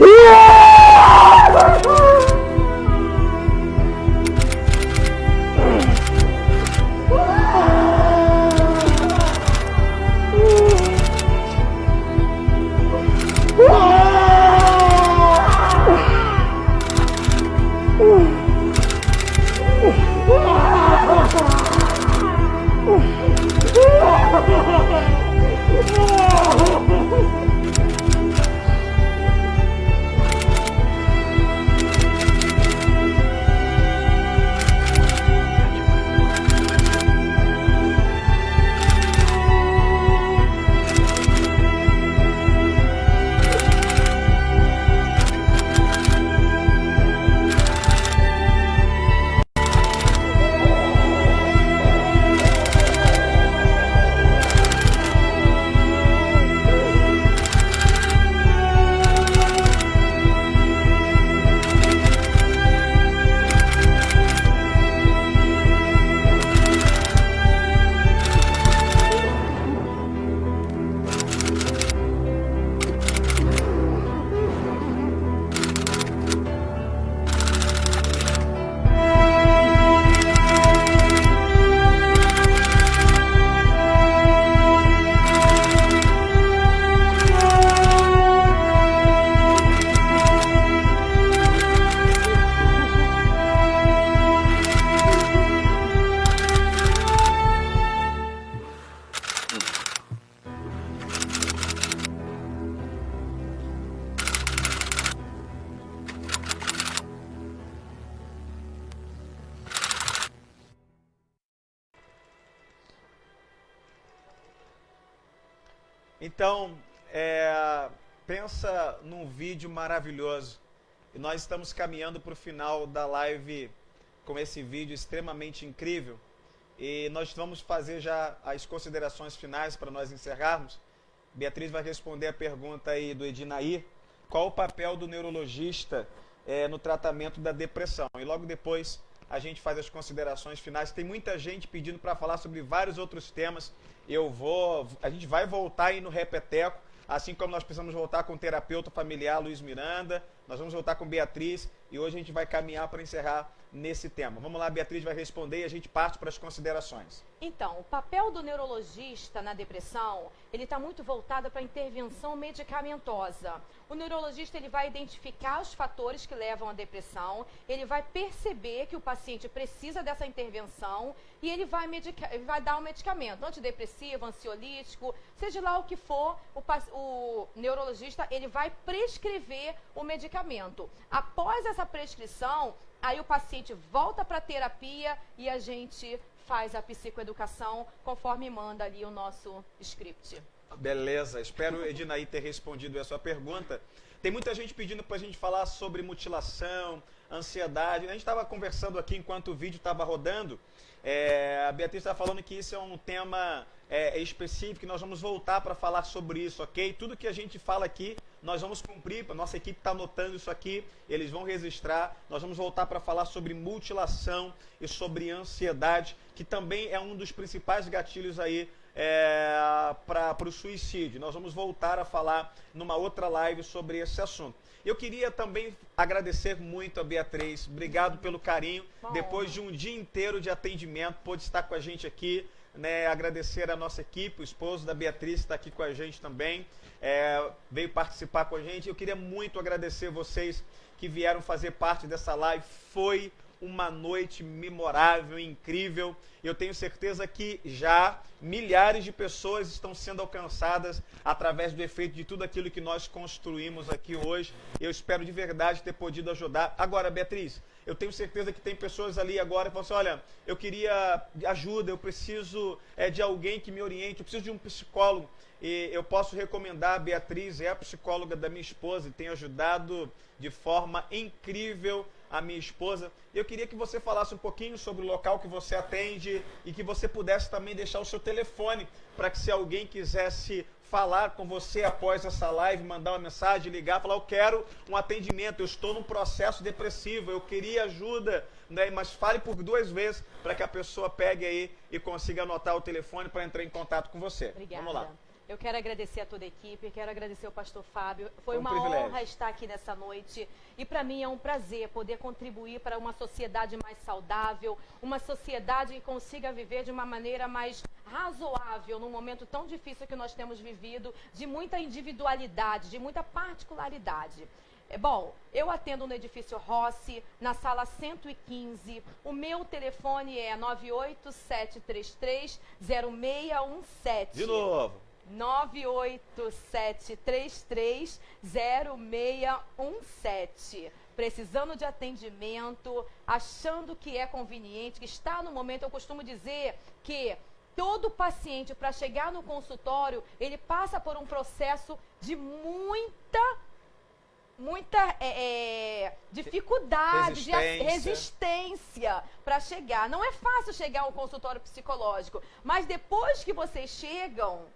Então, pensa num vídeo maravilhoso. E nós estamos caminhando para o final da live com esse vídeo extremamente incrível. E nós vamos fazer já as considerações finais para nós encerrarmos. Beatriz vai responder a pergunta aí do Edinair. Qual o papel do neurologista no tratamento da depressão? E logo depois a gente faz as considerações finais. Tem muita gente pedindo para falar sobre vários outros temas. A gente vai voltar aí no Repeteco, assim como nós precisamos voltar com o terapeuta familiar Luiz Miranda, nós vamos voltar com Beatriz e hoje a gente vai caminhar para encerrar nesse tema. Vamos lá, Beatriz vai responder e a gente parte para as considerações. Então, o papel do neurologista na depressão, ele está muito voltado para a intervenção medicamentosa. O neurologista ele vai identificar os fatores que levam à depressão, ele vai perceber que o paciente precisa dessa intervenção e ele vai dar um medicamento, antidepressivo, ansiolítico, seja lá o que for, o neurologista ele vai prescrever o medicamento. Após essa prescrição, aí o paciente volta para a terapia e a gente faz a psicoeducação conforme manda ali o nosso script. Beleza, espero, Edinaí, ter respondido a sua pergunta. Tem muita gente pedindo para a gente falar sobre mutilação, ansiedade. A gente estava conversando aqui enquanto o vídeo estava rodando. A Beatriz está falando que isso é um tema específico e nós vamos voltar para falar sobre isso, ok? Tudo que a gente fala aqui, nós vamos cumprir. A nossa equipe está anotando isso aqui, eles vão registrar. Nós vamos voltar para falar sobre mutilação e sobre ansiedade, que também é um dos principais gatilhos aí para o suicídio. Nós vamos voltar a falar numa outra live sobre esse assunto. Eu queria também agradecer muito a Beatriz. Obrigado pelo carinho. Bom. Depois de um dia inteiro de atendimento, pôde estar com a gente aqui. Agradecer a nossa equipe, o esposo da Beatriz está aqui com a gente também. Veio participar com a gente. Eu queria muito agradecer vocês que vieram fazer parte dessa live. Foi uma noite memorável, incrível. Eu tenho certeza que já milhares de pessoas estão sendo alcançadas através do efeito de tudo aquilo que nós construímos aqui hoje. Eu espero de verdade ter podido ajudar. Agora, Beatriz, eu tenho certeza que tem pessoas ali agora que falam assim, olha, eu queria ajuda, eu preciso de alguém que me oriente, eu preciso de um psicólogo. E eu posso recomendar, a Beatriz é a psicóloga da minha esposa e tem ajudado de forma incrível a minha esposa. Eu queria que você falasse um pouquinho sobre o local que você atende e que você pudesse também deixar o seu telefone para que se alguém quisesse falar com você após essa live, mandar uma mensagem, ligar, falar, eu quero um atendimento, eu estou num processo depressivo, eu queria ajuda, mas fale por 2 vezes para que a pessoa pegue aí e consiga anotar o telefone para entrar em contato com você. Obrigada. Vamos lá. Eu quero agradecer a toda a equipe, quero agradecer ao pastor Fábio. Foi um uma privilégio. honra estar aqui nessa noite. E para mim é um prazer poder contribuir para uma sociedade mais saudável, uma sociedade que consiga viver de uma maneira mais razoável num momento tão difícil que nós temos vivido, de muita individualidade, de muita particularidade. Bom, eu atendo no edifício Rossi, na sala 115. O meu telefone é 987330617. De novo. 987330617. Precisando de atendimento, achando que é conveniente, que está no momento, eu costumo dizer que todo paciente, para chegar no consultório, ele passa por um processo de muita dificuldade, resistência para chegar. Não é fácil chegar ao consultório psicológico, mas depois que vocês chegam,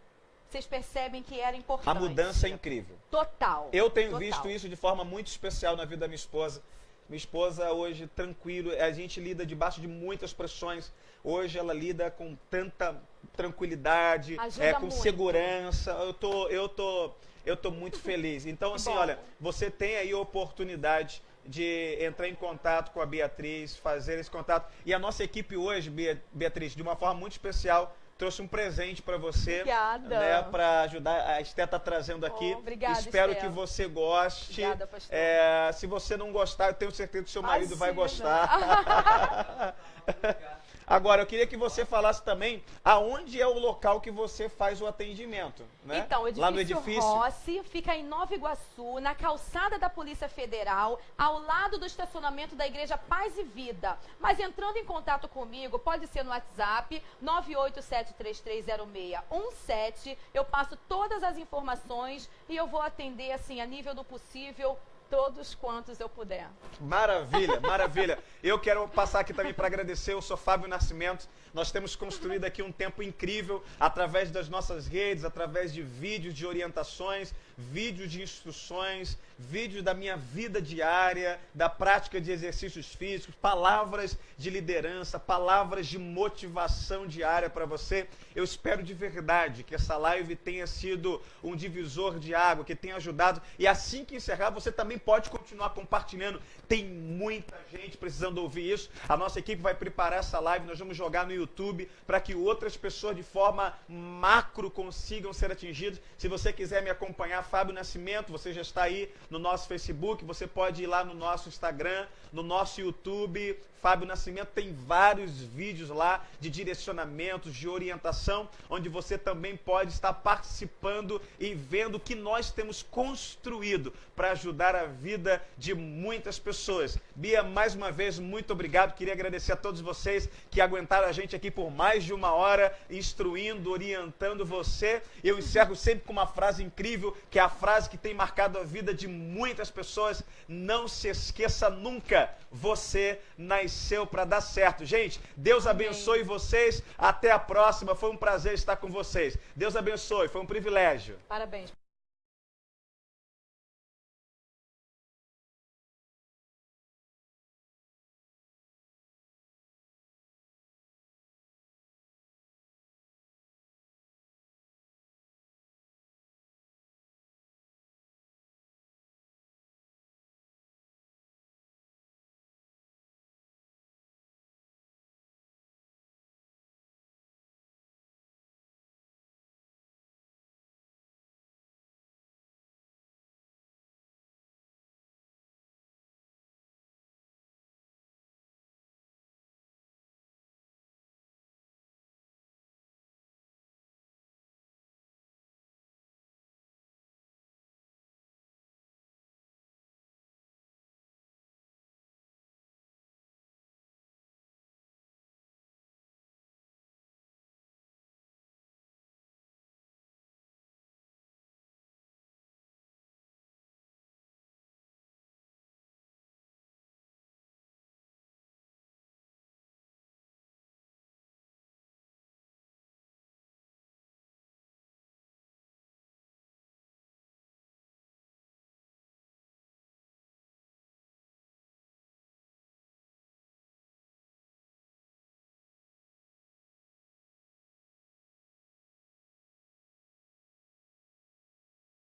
vocês percebem que era importante. A mudança é incrível. Total. Eu tenho visto isso de forma muito especial na vida da minha esposa. Minha esposa hoje, tranquilo, a gente lida debaixo de muitas pressões. Hoje ela lida com tanta tranquilidade, com muito. segurança. Eu tô muito feliz. Então, assim, olha, você tem aí a oportunidade de entrar em contato com a Beatriz, fazer esse contato. E a nossa equipe hoje, Beatriz, de uma forma muito especial, trouxe um presente para você. Obrigada. Para ajudar. A Esté está trazendo aqui. Obrigada, Espero Esté. que você goste. Obrigada, pastor. Se você não gostar, eu tenho certeza que seu marido vai gostar. Agora, eu queria que você falasse também aonde é o local que você faz o atendimento, né? Então, o Lá no edifício edifício. Rossi fica em Nova Iguaçu, na calçada da Polícia Federal, ao lado do estacionamento da Igreja Paz e Vida. Mas entrando em contato comigo, pode ser no WhatsApp 987330617. Eu passo todas as informações e eu vou atender, assim, a nível do possível, todos quantos eu puder. Maravilha, maravilha. Eu quero passar aqui também para agradecer, eu sou Fábio Nascimento. Nós temos construído aqui um tempo incrível através das nossas redes, através de vídeos de orientações, vídeos de instruções, vídeos da minha vida diária, da prática de exercícios físicos, palavras de liderança, palavras de motivação diária para você. Eu espero de verdade que essa live tenha sido um divisor de água, que tenha ajudado. E assim que encerrar, você também pode continuar compartilhando. Tem muita gente precisando ouvir isso. A nossa equipe vai preparar essa live, nós vamos jogar no YouTube para que outras pessoas de forma macro consigam ser atingidas. Se você quiser me acompanhar, Fábio Nascimento, você já está aí no nosso Facebook, você pode ir lá no nosso Instagram, no nosso YouTube, Fábio Nascimento, tem vários vídeos lá de direcionamentos, de orientação, onde você também pode estar participando e vendo o que nós temos construído para ajudar a vida de muitas pessoas. Bia, mais uma vez, muito obrigado. Queria agradecer a todos vocês que aguentaram a gente aqui por mais de uma hora, instruindo, orientando você. Eu encerro sempre com uma frase incrível, que é a frase que tem marcado a vida de muitas pessoas. Não se esqueça nunca, você nasceu para dar certo. Gente, Deus abençoe vocês. Até a próxima. Foi um prazer estar com vocês. Deus abençoe. Foi um privilégio. Parabéns.